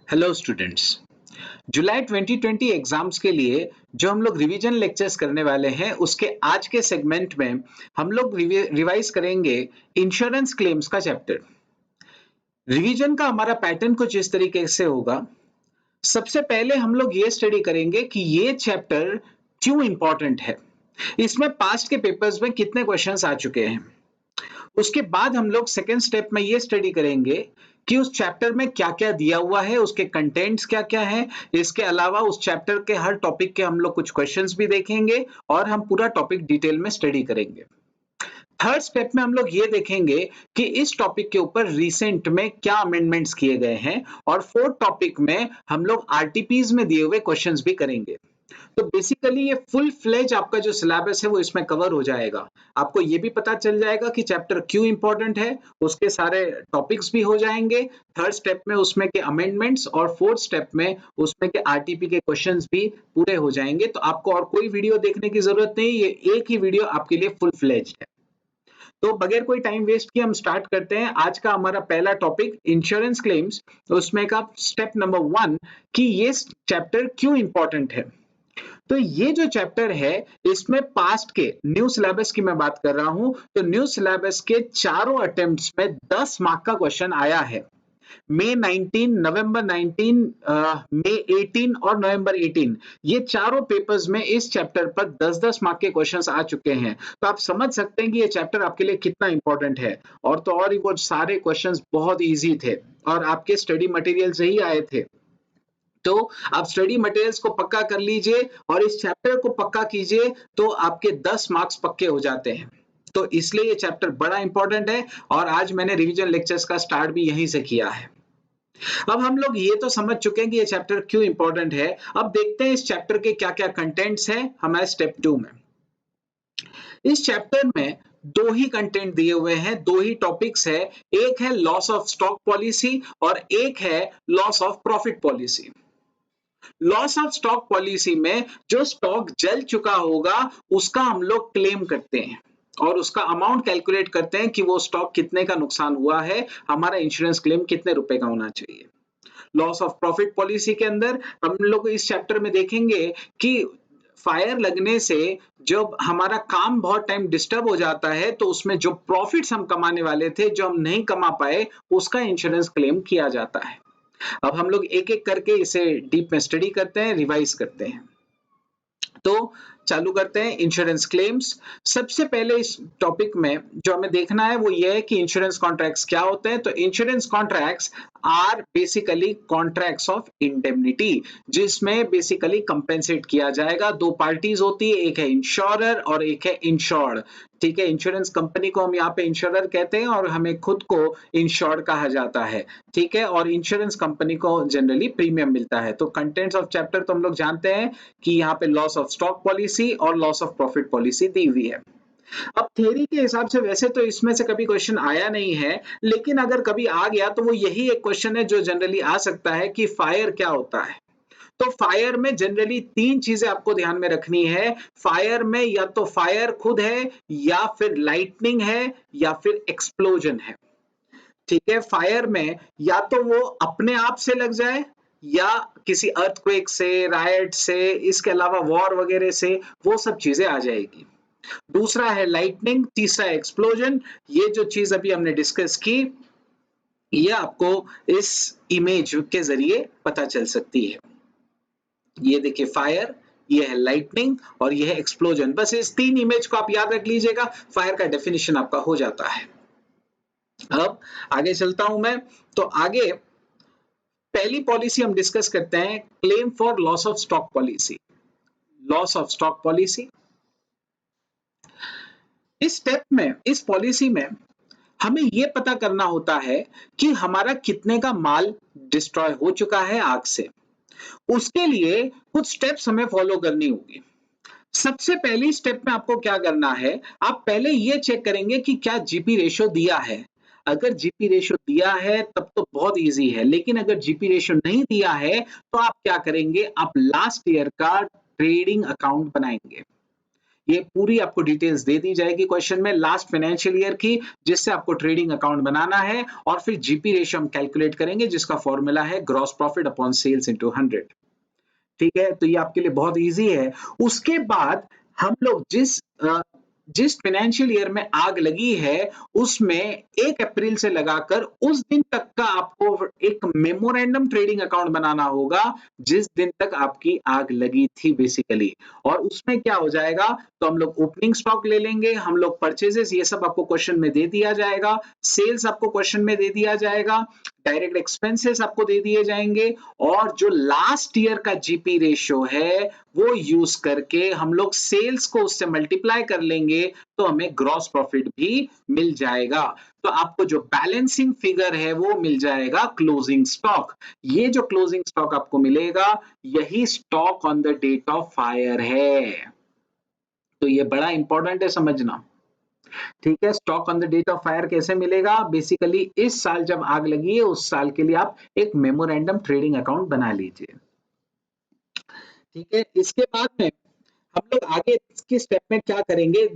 Hello students. जुलाई 2020 exams के लिए जो हम लोग रिवीजन लेक्चर्स करने वाले हैं उसके आज के सेगमेंट में हम लोग रिवाइज करेंगे इंश्योरेंस क्लेम्स का चैप्टर। रिवीजन का हमारा पैटर्न कुछ इस तरीके से होगा। सबसे पहले हम लोग ये स्टडी करेंगे कि ये चैप्टर क्यों इंपॉर्टेंट है, इसमें पास्ट के पेपर्स में कितने क्वेश्चंस आ चुके हैं। उसके बाद हम लोग सेकेंड स्टेप में ये स्टडी करेंगे कि उस चैप्टर में क्या क्या दिया हुआ है, उसके कंटेंट्स क्या क्या है। इसके अलावा उस चैप्टर के हर टॉपिक के हम लोग कुछ क्वेश्चंस भी देखेंगे और हम पूरा टॉपिक डिटेल में स्टडी करेंगे। थर्ड स्टेप में हम लोग ये देखेंगे कि इस टॉपिक के ऊपर रिसेंट में क्या अमेंडमेंट्स किए गए हैं और फोर्थ टॉपिक में हम लोग आरटीपीज में दिए हुए क्वेश्चंस भी करेंगे। तो बेसिकली ये फुल फ्लेज आपका जो सिलेबस है वो इसमें कवर हो जाएगा। आपको ये भी पता चल जाएगा कि चैप्टर क्यों इंपॉर्टेंट है, उसके सारे टॉपिक्स भी हो जाएंगे। थर्ड स्टेप में उसमें के अमेंडमेंट्स और फोर्थ स्टेप में उसमें के आरटीपी के क्वेश्चंस भी पूरे हो जाएंगे। तो आपको और कोई वीडियो देखने की जरूरत नहीं, ये एक ही वीडियो आपके लिए फुल फ्लेज है। तो बगैर कोई टाइम वेस्ट किए हम स्टार्ट करते हैं आज का हमारा पहला टॉपिक इंश्योरेंस क्लेम्स। उसमें का स्टेप नंबर 1 कि ये चैप्टर क्यों इंपॉर्टेंट है। तो ये जो चैप्टर है इसमें पास्ट के न्यू सिलेबस की मैं बात कर रहा हूं, तो न्यू सिलेबस के चारों अटेम्प्ट्स में 10 मार्क का क्वेश्चन आया है। मई 19, नवंबर 19, मई 18 और नवंबर 18, ये चारों पेपर्स में इस चैप्टर पर 10-10 मार्क के क्वेश्चंस आ चुके हैं। तो आप समझ सकते हैं कि ये चैप्टर आपके लिए कितना इंपॉर्टेंट है। और तो और वो सारे क्वेश्चंस बहुत इजी थे और आपके स्टडी मटेरियल से ही आए थे। तो आप स्टडी मटेरियल्स को पक्का कर लीजिए और इस चैप्टर को पक्का कीजिए तो आपके 10 मार्क्स पक्के हो जाते हैं। तो इसलिए ये चैप्टर बड़ा इंपॉर्टेंट है और आज मैंने रिवीजन लेक्चर्स का स्टार्ट भी यहीं से किया है। अब हम लोग ये तो समझ चुके हैं कि ये चैप्टर क्यों इंपॉर्टेंट है। अब देखते हैं इस चैप्टर के क्या क्या कंटेंट्स हैं हमारे स्टेप 2 में। इस चैप्टर में दो ही कंटेंट दिए हुए हैं, दो ही टॉपिक्स है। एक है लॉस ऑफ स्टॉक पॉलिसी और एक है loss of profit policy. Loss of stock policy में जो स्टॉक जल चुका होगा उसका हम लोग क्लेम करते हैं और उसका अमाउंट कैलकुलेट करते हैं कि वो स्टॉक कितने का नुकसान हुआ है, हमारा इंश्योरेंस क्लेम कितने रुपए का होना चाहिए। लॉस ऑफ प्रॉफिट पॉलिसी के अंदर हम लोग इस चैप्टर में देखेंगे कि फायर लगने से जब हमारा काम बहुत टाइम डिस्टर्ब हो जाता है तो उसमें जो प्रॉफिट्स हम कमाने वाले थे जो हम नहीं कमा पाए उसका इंश्योरेंस क्लेम किया जाता है। अब हम लोग एक एक करके इसे डीप में स्टडी करते हैं, रिवाइज करते हैं। तो चालू करते हैं इंश्योरेंस क्लेम्स। सबसे पहले इस टॉपिक में जो हमें देखना है वो ये है कि इंश्योरेंस कॉन्ट्रैक्ट्स क्या होते हैं। तो insurance contracts are basically contracts of indemnity, जिसमें बेसिकली कंपेंसेट किया जाएगा। दो पार्टीज होती है, एक है इंश्योरर और एक है इंश्योर्ड। ठीक है, इंश्योरेंस कंपनी को हम यहाँ पे इंश्योरर कहते हैं और हमें खुद को इंश्योर्ड कहा जाता है। ठीक है, और इंश्योरेंस कंपनी को जनरली प्रीमियम मिलता है। तो कंटेंट्स ऑफ चैप्टर तो हम लोग जानते हैं कि यहाँ पे लॉस ऑफ स्टॉक पॉलिसी और लॉस ऑफ प्रॉफिट पॉलिसी दी हुई है। अब थ्योरी के हिसाब से वैसे तो इसमें से कभी क्वेश्चन आया नहीं है, लेकिन अगर कभी आ गया तो वो यही एक क्वेश्चन है जो जनरली आ सकता है कि फायर क्या होता है। तो फायर में जनरली तीन चीजें आपको ध्यान में रखनी है। फायर में या तो फायर खुद है या फिर लाइटनिंग है या फिर एक्सप्लोजन है। ठीक है, फायर में या तो वो अपने आप से लग जाए या किसी अर्थक्वेक से, रायट से, इसके अलावा वॉर वगैरह से, वो सब चीजें आ जाएगी। दूसरा है लाइटनिंग, तीसरा एक्सप्लोजन। ये जो चीज अभी हमने डिस्कस की ये आपको इस इमेज के जरिए पता चल सकती है। ये देखिए फायर, ये है लाइटनिंग और ये है एक्सप्लोजन। बस इस तीन इमेज को आप याद रख लीजिएगा, फायर का डेफिनेशन आपका हो जाता है। अब आगे चलता हूं मैं। तो आगे पहली पॉलिसी हम डिस्कस करते हैं, claim for loss of stock policy. Loss of stock policy, इस स्टेप में, इस पॉलिसी में हमें यह पता करना होता है कि हमारा कितने का माल डिस्ट्रॉय हो चुका है आग से। उसके लिए कुछ स्टेप्स हमें फॉलो करनी होगी। सबसे पहली स्टेप में आपको क्या करना है, आप पहले ये चेक करेंगे कि क्या जीपी रेशियो दिया है। अगर जीपी रेशियो दिया है तब तो बहुत इजी है, लेकिन अगर जीपी रेशियो नहीं दिया है तो आप क्या करेंगे, आप लास्ट ईयर का ट्रेडिंग अकाउंट बनाएंगे। ये पूरी आपको डिटेल्स दे दी जाएगी क्वेश्चन में लास्ट फाइनेंशियल ईयर की, जिससे आपको ट्रेडिंग अकाउंट बनाना है और फिर जीपी रेशियो हम कैलकुलेट करेंगे जिसका फॉर्मूला है gross profit upon sales into 100। ठीक है, तो ये आपके लिए बहुत इजी है। उसके बाद हम लोग जिस फाइनेंशियल ईयर में आग लगी है उसमें 1 अप्रैल से लगाकर उस दिन तक का आपको एक मेमोरेंडम ट्रेडिंग अकाउंट बनाना होगा जिस दिन तक आपकी आग लगी थी बेसिकली। और उसमें क्या हो जाएगा, तो हम लोग ओपनिंग स्टॉक ले लेंगे, हम लोग परचेजेस ये सब आपको क्वेश्चन में दे दिया जाएगा, सेल्स आपको क्वेश्चन में दे दिया जाएगा, डायरेक्ट एक्सपेंसेस आपको दे दिए जाएंगे और जो लास्ट ईयर का जीपी रेशियो है वो यूज करके हम लोग सेल्स को उससे मल्टीप्लाई कर लेंगे तो हमें ग्रॉस प्रॉफिट भी मिल जाएगा। तो आपको जो बैलेंसिंग फिगर है वो मिल जाएगा क्लोजिंग स्टॉक। ये जो क्लोजिंग स्टॉक आपको मिलेगा यही stock on the date of fire है। तो ये बड़ा इंपॉर्टेंट है समझना। ठीक है, stock on the date of fire कैसे मिलेगा, बेसिकली इस साल जब आग लगी है उस साल के लिए आप एक मेमोरेंडम ट्रेडिंग अकाउंट बना लीजिए। ठीक है, इसके बाद में हम लोग आगे इसके स्टेप में क्या करेंगे।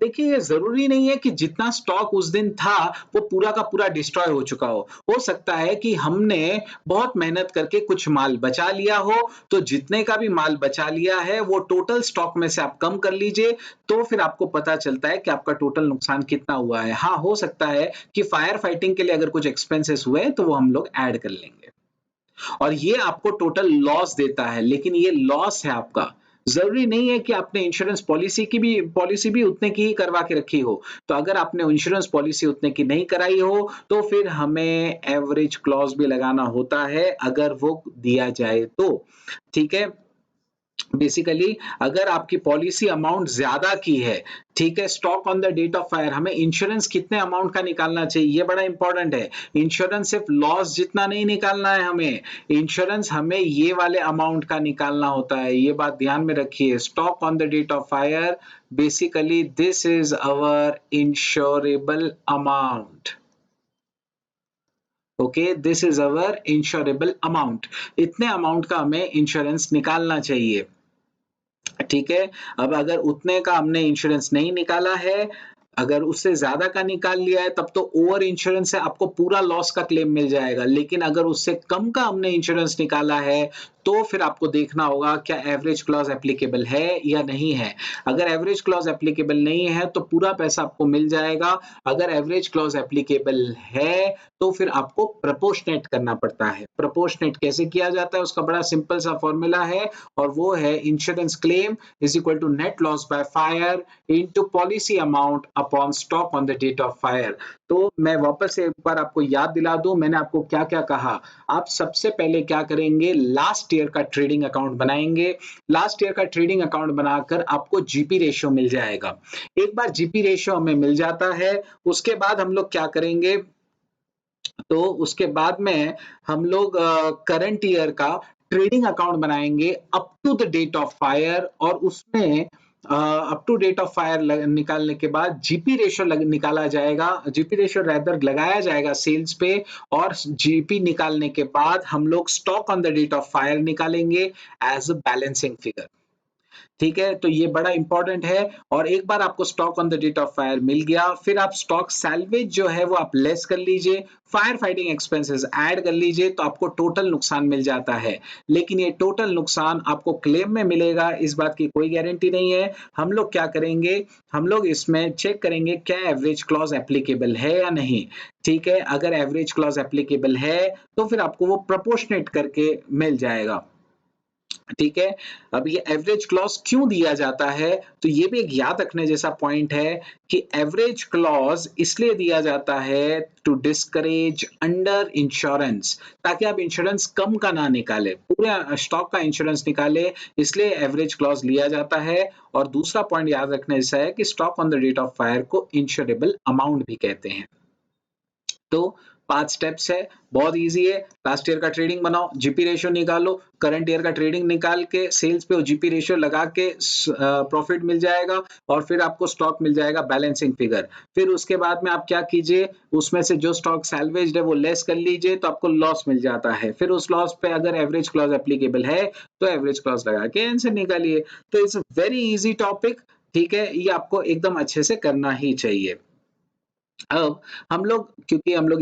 देखिए ये जरूरी नहीं है कि जितना स्टॉक उस दिन था वो पूरा का पूरा डिस्ट्रॉय हो चुका हो सकता है कि हमने बहुत मेहनत करके कुछ माल बचा लिया हो, तो जितने का भी माल बचा लिया है वो टोटल स्टॉक में से आप कम कर लीजिए, तो फिर आपको पता चलता है कि आपका टोटल नुकसान कितना हुआ है। हाँ, हो सकता है कि फायर फाइटिंग के लिए अगर कुछ एक्सपेंसेस हुए तो वो हम लोग ऐड कर लेंगे और ये आपको टोटल लॉस देता है, लेकिन ये लॉस है आपका। जरूरी नहीं है कि आपने इंश्योरेंस पॉलिसी भी उतने की ही करवा के रखी हो। तो अगर आपने इंश्योरेंस पॉलिसी उतने की नहीं कराई हो तो फिर हमें एवरेज क्लॉज भी लगाना होता है अगर वो दिया जाए तो। ठीक है, बेसिकली अगर आपकी पॉलिसी अमाउंट ज्यादा की है, ठीक है, stock on the date of fire, हमें इंश्योरेंस कितने अमाउंट का निकालना चाहिए ये बड़ा इंपॉर्टेंट है। इंश्योरेंस सिर्फ लॉस जितना नहीं निकालना है हमें, इंश्योरेंस हमें ये वाले अमाउंट का निकालना होता है, ये बात ध्यान में रखिए। Stock on the date of fire, basically this is our insurable amount. Okay, this is our insurable amount. इतने अमाउंट का हमें इंश्योरेंस निकालना चाहिए। ठीक है, अब अगर उतने का हमने इंश्योरेंस नहीं निकाला है, अगर उससे ज्यादा का निकाल लिया है तब तो ओवर इंश्योरेंस से आपको पूरा लॉस का क्लेम मिल जाएगा, लेकिन अगर उससे कम का हमने इंश्योरेंस निकाला है तो फिर आपको देखना होगा क्या एवरेज क्लॉज एप्लीकेबल है या नहीं है। अगर एवरेज क्लॉज एप्लीकेबल नहीं है तो पूरा पैसा आपको मिल जाएगा, अगर एवरेज क्लॉज एप्लीकेबल है तो फिर आपको प्रपोर्शनेट करना पड़ता है। प्रपोर्शनेट कैसे किया जाता है उसका बड़ा सिंपल सा फॉर्मूला है और वो है insurance claim is equal to net loss by fire into policy amount upon stock on the date of fire. तो मैं वापस से एक बार आपको याद दिला दूं मैंने आपको क्या क्या कहा। आप सबसे पहले क्या करेंगे, लास्ट ईयर का ट्रेडिंग अकाउंट बनाएंगे। लास्ट ईयर का ट्रेडिंग अकाउंट बनाकर आपको जीपी रेशियो मिल जाएगा। एक बार जीपी रेशियो हमें मिल जाता है उसके बाद हम लोग क्या करेंगे, तो उसके बाद में हम लोग करंट ईयर का ट्रेडिंग अकाउंट बनाएंगे up to the date of fire और उसमें up to date of fire निकालने के बाद जीपी रेशियो निकाला जाएगा, जीपी रेशियो रैदर लगाया जाएगा सेल्स पे और जीपी निकालने के बाद हम लोग stock on the date of fire निकालेंगे एज अ बैलेंसिंग फिगर। ठीक है, तो ये बड़ा इंपॉर्टेंट है। और एक बार आपको stock on the date of fire मिल गया फिर आप स्टॉक सैल्वेज जो है वो आप लेस कर लीजिए, फायर फाइटिंग एक्सपेंसेस ऐड कर लीजिए तो आपको टोटल नुकसान मिल जाता है। लेकिन ये टोटल नुकसान आपको क्लेम में मिलेगा इस बात की कोई गारंटी नहीं है। हम लोग क्या करेंगे, हम लोग इसमें चेक करेंगे क्या एवरेज क्लॉज एप्लीकेबल है या नहीं। ठीक है, अगर एवरेज क्लॉज एप्लीकेबल है तो फिर आपको वो प्रोपोर्शनेट करके मिल जाएगा। ठीक है, अब ये एवरेज क्लॉज क्यों दिया जाता है, तो ये भी एक याद रखने जैसा पॉइंट है कि एवरेज क्लॉज इसलिए दिया जाता है टू डिस्करेज अंडर इंश्योरेंस, ताकि आप इंश्योरेंस कम का ना निकाले, पूरे स्टॉक का इंश्योरेंस निकाले, इसलिए एवरेज क्लॉज लिया जाता है। और दूसरा पॉइंट याद रखने जैसा है कि stock on the date of fire को इंश्योरेबल अमाउंट भी कहते हैं। तो 5 स्टेप्स है, बहुत ईज़ी है। लास्ट ईयर का ट्रेडिंग बनाओ, जीपी रेशियो निकालो, करंट ईयर का ट्रेडिंग निकाल के सेल्स पे जीपी रेशियो लगा के प्रॉफिट मिल जाएगा और फिर आपको स्टॉक मिल जाएगा बैलेंसिंग फिगर। फिर उसके बाद में आप क्या कीजिए, उसमें से जो स्टॉक सैल्वेज्ड है वो लेस कर लीजिए तो आपको लॉस मिल जाता है। फिर उस लॉस पे अगर एवरेज क्लॉज एप्लीकेबल है तो एवरेज क्लॉज लगा के आंसर निकालिए। तो it's a very easy topic, ठीक है? ये आपको एकदम अच्छे से करना ही चाहिए। अब हम लोग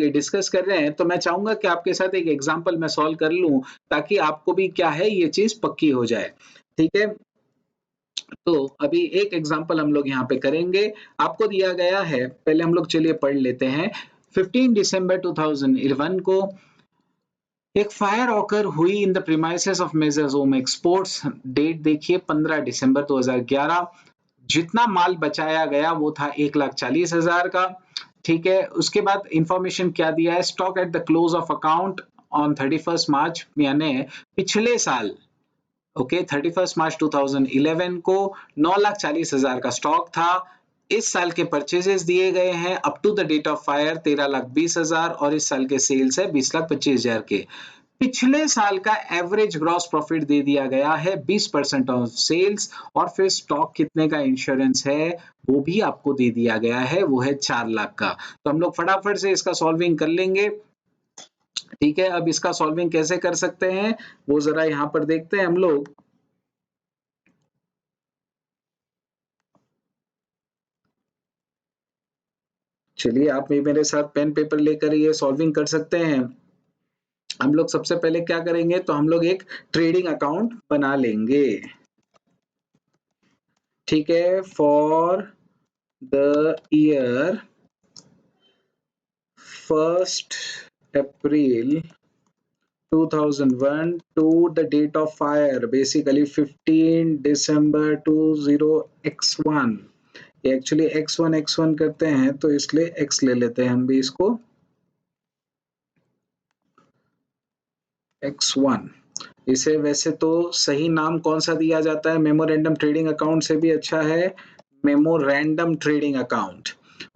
ये डिस्कस कर रहे हैं, तो मैं चाहूँगा कि आपके साथ एक एग्ज़ाम्पल मैं सॉल्व कर लूँ, ताकि आपको भी क्या है ये चीज़ पक्की हो जाए, ठीक है? तो अभी एक एग्ज़ाम्पल हम लोग यहाँ पे करेंगे। आपको दिया गया है, पहले हम लोग चलिए पढ़ लेते हैं। 15 दिसंबर 2011 को एक फायर ऑकर हुई in the premises of messrs exports. Date देखिए 15 दिसंबर 2011। जितना माल बचाया गया वो था 1,40,000 का, ठीक है? उसके बाद इंफॉर्मेशन क्या दिया है, stock at the close of account on 31 मार्च, यानी पिछले साल, ओके, 31 मार्च 2011 को 9,40,000 का स्टॉक था। इस साल के परचेजेस दिए गए हैं up to the date of fire 13,20,000 और इस साल के सेल्स है 20,25,000 के। पिछले साल का एवरेज ग्रॉस प्रॉफिट दे दिया गया है 20% ऑफ सेल्स और फिर स्टॉक कितने का इंश्योरेंस है वो भी आपको दे दिया गया है, वो है 4 लाख का। तो हम लोग फटाफट से इसका सॉल्विंग कर लेंगे, ठीक है? अब इसका सॉल्विंग कैसे कर सकते हैं वो जरा यहाँ पर देखते हैं हम लोग। चलिए आप भी मेरे साथ पेन पेपर लेकर ये सॉल्विंग कर सकते हैं। हम लोग सबसे पहले क्या करेंगे, तो हम लोग एक ट्रेडिंग अकाउंट बना लेंगे, ठीक है? For the year 1st April 2001 to the date of fire, basically 15 December 20x1। Actually x1 करते हैं तो इसलिए x ले लेते हैं हम भी इसको, x1। इसे वैसे तो सही नाम कौन सा दिया जाता है, मेमोरेंडम ट्रेडिंग अकाउंट से भी अच्छा है memorandum trading account.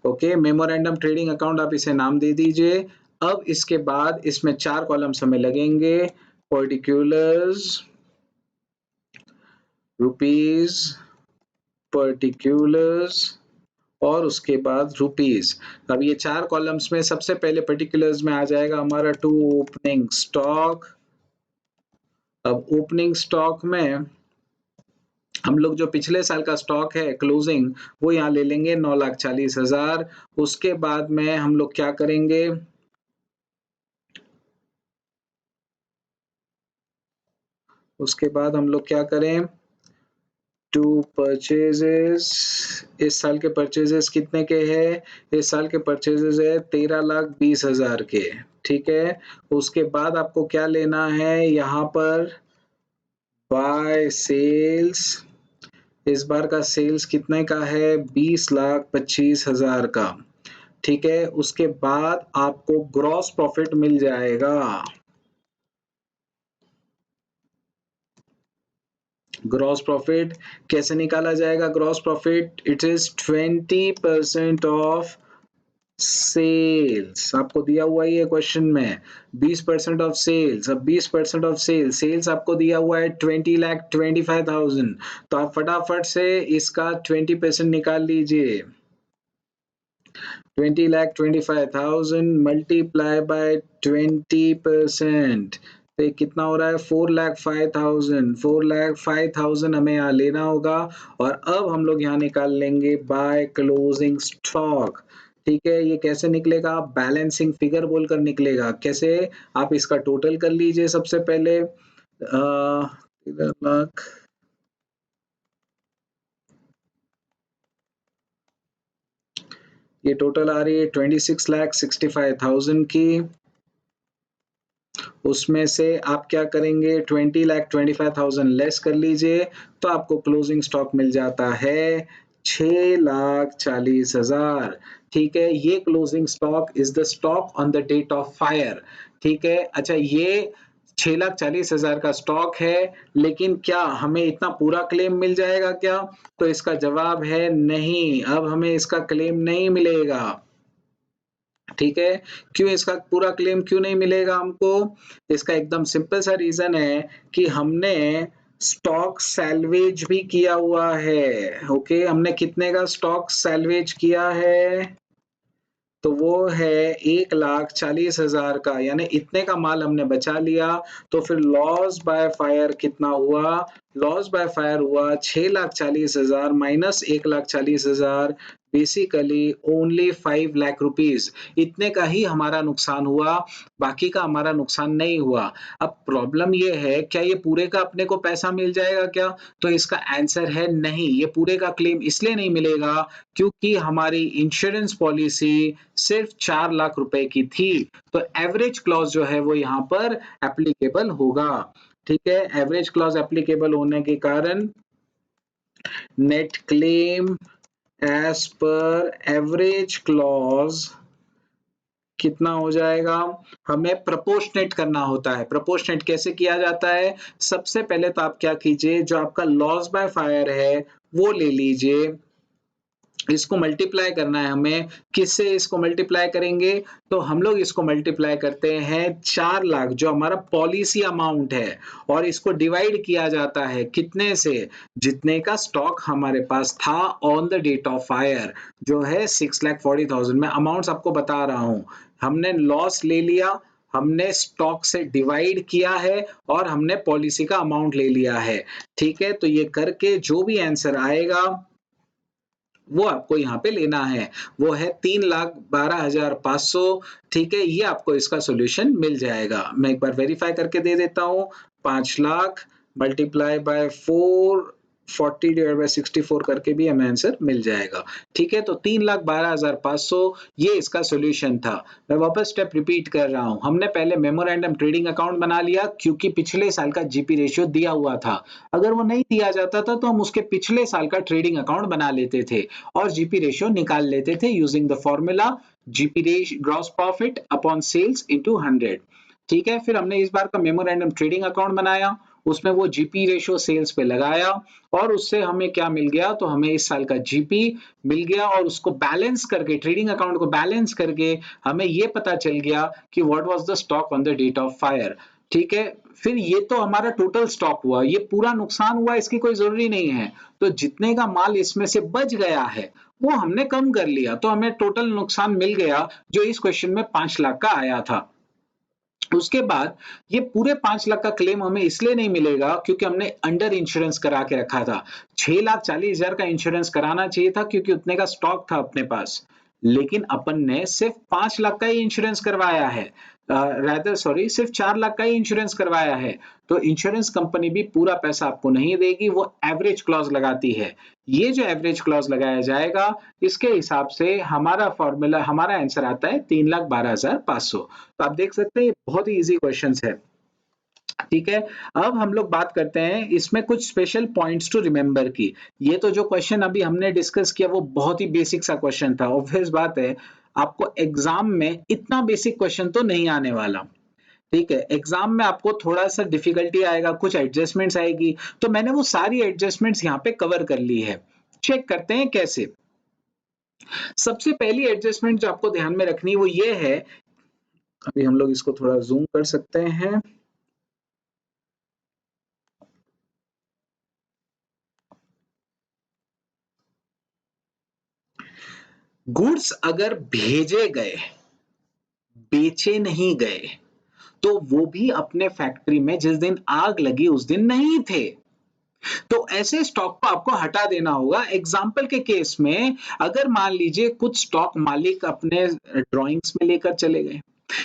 Okay, memorandum trading account आप इसे नाम दे दीजिए। अब इसके बाद इसमें 4 कॉलम्स हमें लगेंगे, पर्टिकुलर्स, रुपीज, पर्टिकुलर्स और उसके बाद रुपीज। अब ये 4 कॉलम्स में सबसे पहले पर्टिकुलर्स में आ जाएगा हमारा टू ओपनिंग स्टॉक। अब ओपनिंग स्टॉक में हम लोग जो पिछले साल का स्टॉक है क्लोजिंग वो यहाँ ले लेंगे 9,40,000। उसके बाद में हम लोग क्या करेंगे, उसके बाद हम लोग क्या करें, टू परचेजेस। इस साल के परचेजेस कितने के हैं, इस साल के परचेजेस है 13,20,000 के, ठीक है? उसके बाद आपको क्या लेना है यहाँ पर, बाय सेल्स। इस बार का सेल्स कितने का है, 20,25,000 का, ठीक है? उसके बाद आपको ग्रॉस प्रॉफिट मिल जाएगा। ग्रॉस प्रॉफिट कैसे निकाला जाएगा, gross profit it is 20% of sales. आपको दिया हुआ है ये क्वेश्चन में 20% ऑफ सेल्स। अब 20% ऑफ सेल्स, सेल्स आपको दिया हुआ है 20,25,000, तो आप फटाफट से इसका 20% निकाल लीजिए। 20,25,000 मल्टीप्लाई बाय 20%, तो ये कितना हो रहा है, 4,05,000। 4,05,000 हमें यहाँ लेना होगा और अब हम लोग यहाँ निकाल लेंगे बाय क्लोजिंग स्टॉक, ठीक है? ये कैसे निकलेगा, बैलेंसिंग फिगर बोलकर निकलेगा। कैसे, आप इसका टोटल कर लीजिए सबसे पहले, 13 लाख, ये टोटल आ रही है 26,65,000 की। उसमें से आप क्या करेंगे, 20,25,000 लेस कर लीजिए तो आपको क्लोजिंग स्टॉक मिल जाता है 6,40,000, ठीक है? ये closing stock is the stock on the date of fire, ठीक है? अच्छा, ये 6,40,000 का स्टॉक है, लेकिन क्या हमें इतना पूरा क्लेम मिल जाएगा क्या? तो इसका जवाब है नहीं, अब हमें इसका क्लेम नहीं मिलेगा। ठीक है। क्यों इसका पूरा क्लेम क्यों नहीं मिलेगा हमको? इसका एकदम सिंपल सा रीज़न है कि हमने स्टॉक सैल्वेज भी किया हुआ है, ओके? हमने कितने का स्टॉक सैल्वेज किया है? तो वो है 1,40,000 का, यानी इतने का माल हमने बचा लिया, तो फिर लॉस बाय फायर कितना हुआ? लॉस बाय फायर हुआ 6,40,000 minus 1,40,000, basically only 5 lakh rupees. इतने का ही हमारा नुकसान हुआ, बाकी का हमारा नुकसान नहीं हुआ। अब प्रॉब्लम ये है, क्या ये पूरे का अपने को पैसा मिल जाएगा क्या? तो इसका आंसर है नहीं, ये पूरे का क्लेम इसलिए नहीं मिलेगा क्योंकि हमारी इंश्योरेंस पॉलिसी सिर्फ 4 लाख रुपए की थी। तो एवरेज क्लॉज़ जो है वो यहाँ पर एप्लीकेबल होगा। ठीक है? एवरेज क्लॉज़ एप्लीकेबल होने के कारण net claim as per average clause कितना हो जाएगा? हमें प्रोपोर्शनेट करना होता है। प्रोपोर्शनेट कैसे किया जाता है? सबसे पहले तो आप क्या कीजिए, जो आपका लॉस बाय फायर है, वो ले लीजिए। इसको मल्टीप्लाई करना है हमें। किससे इसको मल्टीप्लाई करेंगे? तो हम लोग इसको मल्टीप्लाई करते हैं 4 लाख, जो हमारा पॉलिसी अमाउंट है, और इसको डिवाइड किया जाता है कितने से? जितने का स्टॉक हमारे पास था on the date of fire, जो है 6,40,000। मैं अमाउंट्स आपको बता रहा हूँ। हमने लॉस ले लिया, हमने स्टॉक से डिवाइड किया है और हमने पॉलिसी का अमाउंट ले लिया है। ठीक है? तो ये करके जो भी आंसर आएगा वो आपको यहाँ पे लेना है। वो है 3,12,500। ठीक है? ये आपको इसका सॉल्यूशन मिल जाएगा। मैं एक बार वेरीफाई करके दे देता हूँ। 5 lakh multiply by 4, 40 divide by 64 करके भी हमें आंसर मिल जाएगा। ठीक है? तो 3,12,500 ये इसका सॉल्यूशन था। मैं वापस स्टेप रिपीट कर रहा हूँ। हमने पहले मेमोरेंडम ट्रेडिंग अकाउंट बना लिया क्योंकि पिछले साल का जीपी रेशियो दिया हुआ था। अगर वो नहीं दिया जाता था तो हम उसके पिछले साल का ट्रेडिंग अकाउंट बना लेते थे और जीपी रेशियो निकाल लेते थे using the formula GP ratio gross profit upon sales into 100। ठीक है? फिर हमने इस बार का मेमोरेंडम ट्रेडिंग अकाउंट बनाया, उसमें वो जीपी रेशियो सेल्स पे लगाया और उससे हमें क्या मिल गया? तो हमें इस साल का जीपी मिल गया और उसको बैलेंस करके, ट्रेडिंग अकाउंट को बैलेंस करके हमें ये पता चल गया कि what was the stock on the date of fire. ठीक है? फिर ये तो हमारा टोटल स्टॉक हुआ, ये पूरा नुकसान हुआ इसकी कोई जरूरी नहीं है। तो जितने का माल इसमें से बच गया है वो हमने कम कर लिया, तो हमें टोटल नुकसान मिल गया जो इस क्वेश्चन में 5 लाख का आया था। उसके बाद ये पूरे 5 लाख का क्लेम हमें इसलिए नहीं मिलेगा क्योंकि हमने अंडर इंश्योरेंस करा के रखा था। 6,40,000 का इंश्योरेंस कराना चाहिए था क्योंकि उतने का स्टॉक था अपने पास, लेकिन अपन ने सिर्फ 5 लाख का ही इंश्योरेंस करवाया है। रादर सॉरी, सिर्फ 4 लाख का ही इंश्योरेंस करवाया है। तो इंश्योरेंस कंपनी भी पूरा पैसा आपको नहीं देगी, वो एवरेज क्लॉज लगाती है। ये जो एवरेज क्लॉज लगाया जाएगा, इसके हिसाब से हमारा फॉर्मूला, हमारा आंसर आता है 3,12,500। तो आप देख सकते हैं ये बहुत ही इजी क्वेश्चंस है। ठीक है? अब हम लोग बात करते हैं इसमें कुछ स्पेशल पॉइंट्स टू रिमेंबर की। ये तो जो क्वेश्चन अभी हमने डिस्कस किया वो बहुत ही बेसिक सा क्वेश्चन था। ऑब्वियस बात है, आपको एग्जाम में इतना बेसिक क्वेश्चन तो नहीं आने वाला। ठीक है? एग्जाम में आपको थोड़ा-सा डिफिकल्टी आएगा, कुछ एडजस्टमेंट्स आएगी, तो मैंने वो सारी एडजस्टमेंट्स यहाँ पे कवर कर ली है। चेक करते हैं कैसे। सबसे पहली एडजस्टमेंट जो आपको ध्यान में रखनी है वो ये है, अभी हम लोग इसको थोड़ा ज़ूम कर सकते हैं। गुड्स अगर भेजे गए, बेचे नहीं गए, तो वो भी अपने फैक्ट्री में जिस दिन आग लगी उस दिन नहीं थे। तो ऐसे स्टॉक को आपको हटा देना होगा। एग्जाम्पल के केस में अगर मान लीजिए कुछ स्टॉक मालिक अपने ड्राइंग्स में लेकर चले गए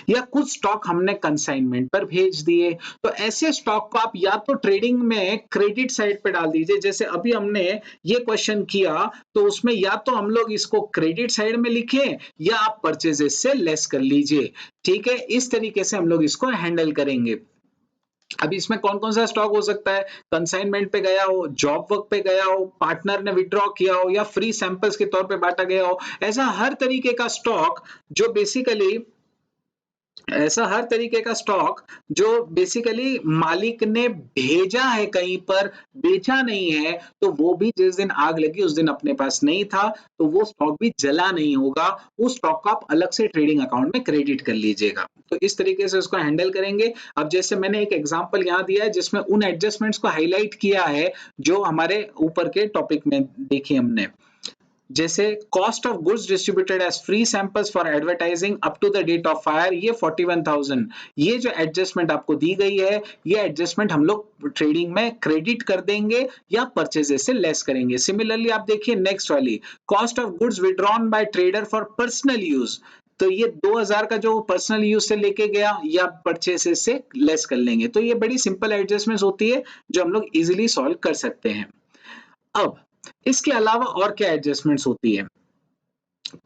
या कुछ स्टॉक हमने कंसाइनमेंट पर भेज दिए, तो ऐसे स्टॉक को आप या तो ट्रेडिंग में क्रेडिट साइड पे डाल दीजिए, जैसे अभी हमने ये क्वेश्चन किया, तो उसमें या तो हम लोग इसको क्रेडिट साइड में लिखें या आप परचेजेस से लेस कर लीजिए। ठीक है? इस तरीके से हम लोग इसको हैंडल करेंगे। अब इसमें कौन-कौन सा स्टॉक हो सकता है? कंसाइनमेंट पे गया हो, जॉब वर्क पे गया हो, पार्टनर ने विथड्रॉ किया हो या फ्री सैंपल्स के तौर पे बांटा गया हो। ऐसा हर तरीके का स्टॉक जो बेसिकली ऐसा हर तरीके का स्टॉक जो बेसिकली मालिक ने भेजा है कहीं पर, बेचा नहीं है, तो वो भी जिस दिन आग लगी उस दिन अपने पास नहीं था, तो वो स्टॉक भी जला नहीं होगा। उस स्टॉक को आप अलग से ट्रेडिंग अकाउंट में क्रेडिट कर लीजिएगा। तो इस तरीके से उसको हैंडल करेंगे। अब जैसे मैंने एक एग्जांपल यहाँ दिया है जिसमें उन एडजस्टमेंट्स को हाइलाइट किया है जो हमारे ऊपर के टॉपिक में देखी हमने। जैसे cost of goods distributed as free samples for advertising up to the date of fire, ये 41,000। ये जो एडजस्टमेंट आपको दी गई है, ये एडजस्टमेंट हम लोग ट्रेडिंग में क्रेडिट कर देंगे या परचेजेस से लेस करेंगे। सिमिलरली आप देखिए नेक्स्ट वाली, cost of goods withdrawn bye trader for personal use, तो ये 2000 का जो पर्सनल यूज से लेके गया या परचेसेस से लेस कर लेंगे। तो ये बड़ी सिंपल एडजस्टमेंट होती है जो हम लोग इजिली सॉल्व कर सकते हैं। अब इसके अलावा और क्या एडजस्टमेंट्स होती है?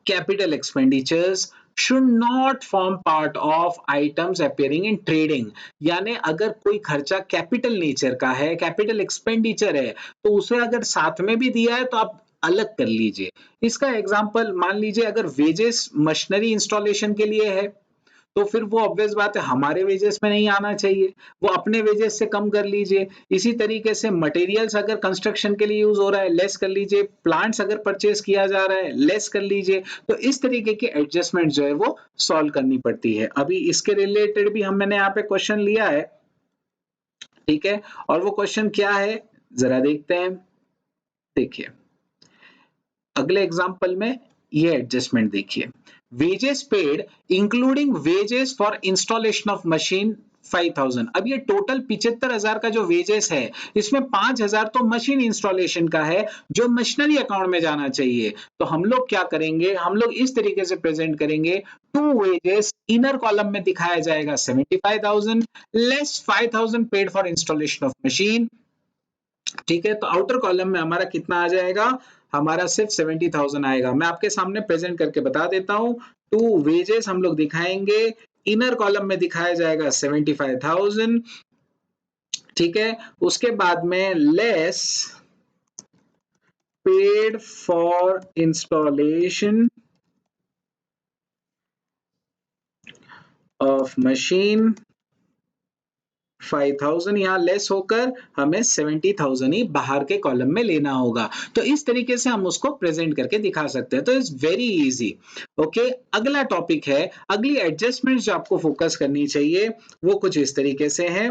Capital expenditures should not form part of items appearing in trading, यानी अगर कोई खर्चा कैपिटल नेचर का है, कैपिटल एक्सपेंडिचर है, तो उसे अगर साथ में भी दिया है तो आप अलग कर लीजिए। इसका एग्जांपल मान लीजिए अगर वेजेस मशीनरी इंस्टॉलेशन के लिए है, तो फिर वो ऑब्वियस बात है हमारे वेजेस में नहीं आना चाहिए, वो अपने वेजेस से कम कर लीजिए। इसी तरीके से मटेरियल्स अगर कंस्ट्रक्शन के लिए यूज हो रहा है लेस कर लीजिए, प्लांट्स अगर परचेज किया जा रहा है लेस कर लीजिए। तो इस तरीके की एडजस्टमेंट जो है वो सॉल्व करनी पड़ती है। अभी इसके रिलेटेड भी मैंने यहाँ पे क्वेश्चन लिया है, ठीक है, और वो क्वेश्चन क्या है जरा देखते हैं। देखिए अगले एग्जाम्पल में ये एडजस्टमेंट देखिए, wages paid including wages for installation of machine 5,000। अब ये टोटल 75,000 का जो वेजेस है, इसमें 5,000 तो मशीन इंस्टॉलेशन का है जो मशीनरी अकाउंट में जाना चाहिए। तो हम लोग क्या करेंगे, हम लोग इस तरीके से प्रेजेंट करेंगे, टू वेजेस इनर कॉलम में दिखाया जाएगा 75,000 less 5,000 paid for installation of machine, ठीक है। तो आउटर कॉलम में हमारा कितना आ जाएगा, हमारा सिर्फ 70,000 आएगा। मैं आपके सामने प्रेजेंट करके बता देता हूं। टू वेजेस हम लोग दिखाएंगे, इनर कॉलम में दिखाया जाएगा 75,000, ठीक है। उसके बाद में less paid for installation of machine 5,000, यहाँ लेस होकर हमें 70,000 ही बाहर के कॉलम में लेना होगा। तो इस तरीके से हम उसको प्रेजेंट करके दिखा सकते हैं। तो इट्स वेरी इजी। ओके, अगला टॉपिक है, अगली एडजस्टमेंट जो आपको फोकस करनी चाहिए वो कुछ इस तरीके से है,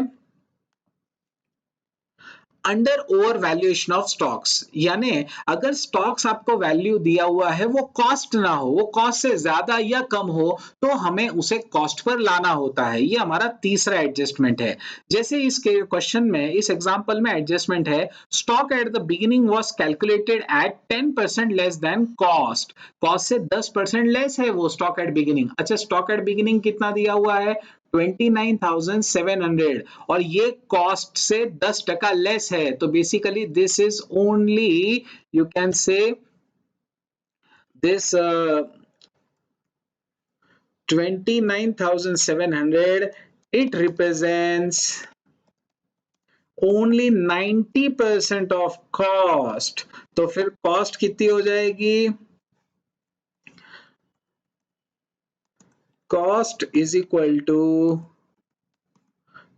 under over valuation of stocks, यानी अगर स्टॉक्स आपको वैल्यू दिया हुआ है वो कॉस्ट ना हो, वो कॉस्ट से ज्यादा या कम हो, तो हमें उसे कॉस्ट पर लाना होता है। ये हमारा तीसरा एडजस्टमेंट है। जैसे इस क्वेश्चन में, इस एग्जांपल में एडजस्टमेंट है, stock at the beginning was calculated at 10% less than cost, cost से 10% लेस है वो स्टॉक एट बिगिनिंग। अच्छा, स्टॉक एट बिगिनिंग कितना दिया हुआ है, 29,700, और ये कॉस्ट से 10% लेस है। तो basically this is only, you can say this 29,700, it represents only 90% of cost। तो फिर कॉस्ट कितनी हो जाएगी, cost is equal to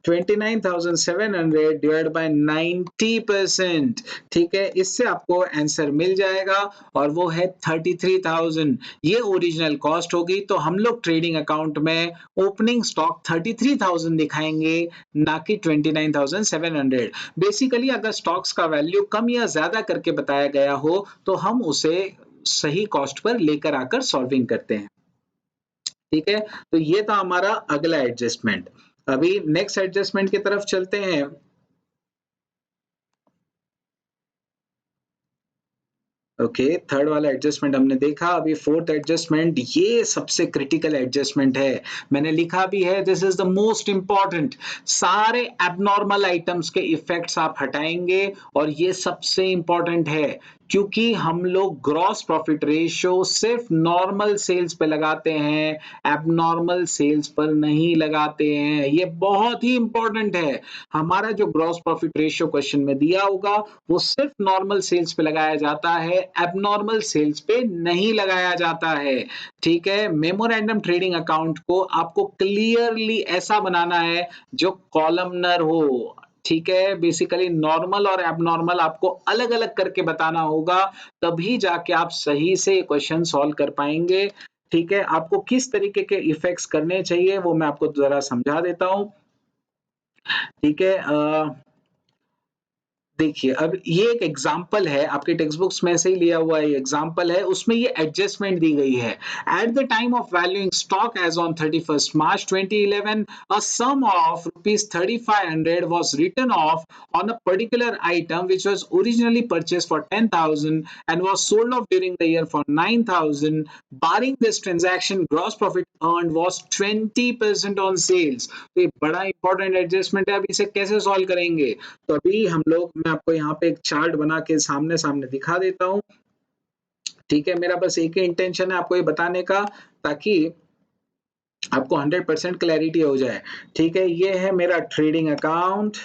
29,700 divide by 90%, ठीक है। इससे आपको आंसर मिल जाएगा और वो है 33,000। ये ओरिजिनल कॉस्ट होगी। तो हम लोग ट्रेडिंग अकाउंट में ओपनिंग स्टॉक 33,000 दिखाएंगे, ना कि 29,700। बेसिकली अगर स्टॉक्स का वैल्यू कम या ज्यादा करके बताया गया हो तो हम उसे सही कॉस्ट पर लेकर आकर सॉल्विंग करते हैं, ठीक है। तो ये था हमारा अगला एडजस्टमेंट। अभी नेक्स्ट एडजस्टमेंट की तरफ चलते हैं। ओके, थर्ड वाला एडजस्टमेंट हमने देखा। अभी फोर्थ एडजस्टमेंट, ये सबसे क्रिटिकल एडजस्टमेंट है। मैंने लिखा भी है, this is the most important. सारे एबनॉर्मल आइटम्स के इफेक्ट्स आप हटाएंगे और ये सबसे इंपॉर्टेंट है। क्योंकि हम लोग ग्रॉस प्रॉफिट रेशियो सिर्फ नॉर्मल सेल्स पे लगाते हैं, एबनॉर्मल सेल्स पर नहीं लगाते हैं। ये बहुत ही इंपॉर्टेंट है। हमारा जो ग्रॉस प्रॉफिट रेशियो क्वेश्चन में दिया होगा, वो सिर्फ नॉर्मल सेल्स पे लगाया जाता है, एबनॉर्मल सेल्स पे नहीं लगाया जाता है। ठीक है? मेमोरेंडम ट्रेडिंग अकाउंट को आपको क्लियरली ऐसा बनाना है जो कॉलमनर हो। ठीक है? बेसिकली नॉर्मल और एबनॉर्मल आपको अलग-अलग करके बताना होगा, तभी जाके आप सही से क्वेश्चन सॉल्व कर पाएँगे। ठीक है? आपको किस तरीके के इफेक्ट्स करने चाहिए, वो मैं आपको ज़रा समझा देता हूँ। ठीक है? देखिए, अब ये एक एग्ज़ाम्पल है, आपके टेक्स्ट बुक्स में से ही लिया हुआ ये एग्ज़ाम्पल है, उसमें ये एडजस्टमेंट दी गई है। At the time of valuing stock as on 31st March 2011, a sum of rupees 3,500 was written off on a particular item which was originally purchased for 10,000 and was sold off during the year for 9,000. Barring this transaction, gross profit earned was 20% on sales. तो ये बड़ा important adjustment है, अब इसे कैसे solve करेंगे? तो अभी मैं आपको यहाँ पे एक चार्ट बना के सामने-सामने दिखा देता हूँ। ठीक है? मेरा बस एक ही इंटेंशन है आपको ये बताने का, ताकि आपको 100% क्लैरिटी हो जाए। ठीक है? ये है मेरा trading account,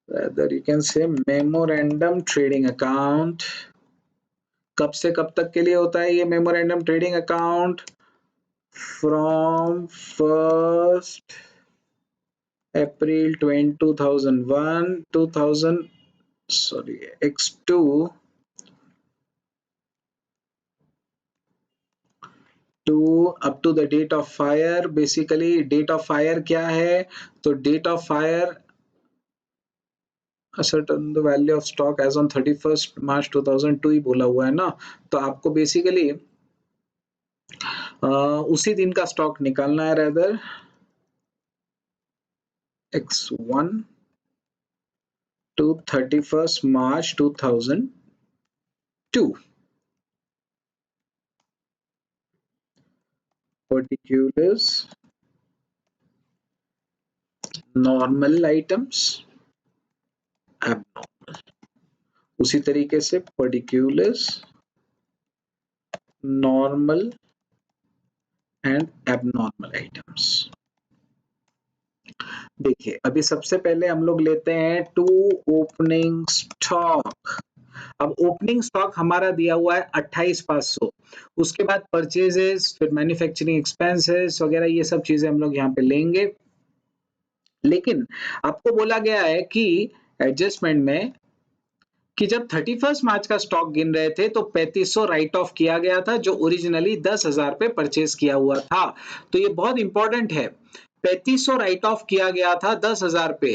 rather you can say memorandum trading account. कब से कब तक के लिए होता है ये memorandum trading account? From 1st April 2001 2000 sorry X2 to up to the date of fire. Basically date of fire क्या है? तो date of fire ascertain the value of stock as on 31st March 2002 ही बोला हुआ है ना, तो आपको basically उसी दिन का स्टॉक निकालना है, rather X1 to 31st March 2002. Particulars, normal items, abnormal. उसी तरीके से particulars, normal and abnormal items. देखिए, अभी सबसे पहले हम लोग लेते हैं टू ओपनिंग स्टॉक। अब ओपनिंग स्टॉक हमारा दिया हुआ है 28,500, उसके बाद परचेजेस, फिर मैन्युफैक्चरिंग एक्सपेंसेस वगैरह ये सब चीजें हम लोग यहाँ पे लेंगे। लेकिन आपको बोला गया है कि एडजस्टमेंट में कि जब 31st मार्च का स्टॉक गिन रहे थे तो 3500 राइट ऑफ किया गया था, जो ओरिजिनली 10,000 पे परचेज किया हुआ था। तो ये बहुत इंपॉर्टेंट है। 3500 राइट ऑफ किया गया था 10,000 पे।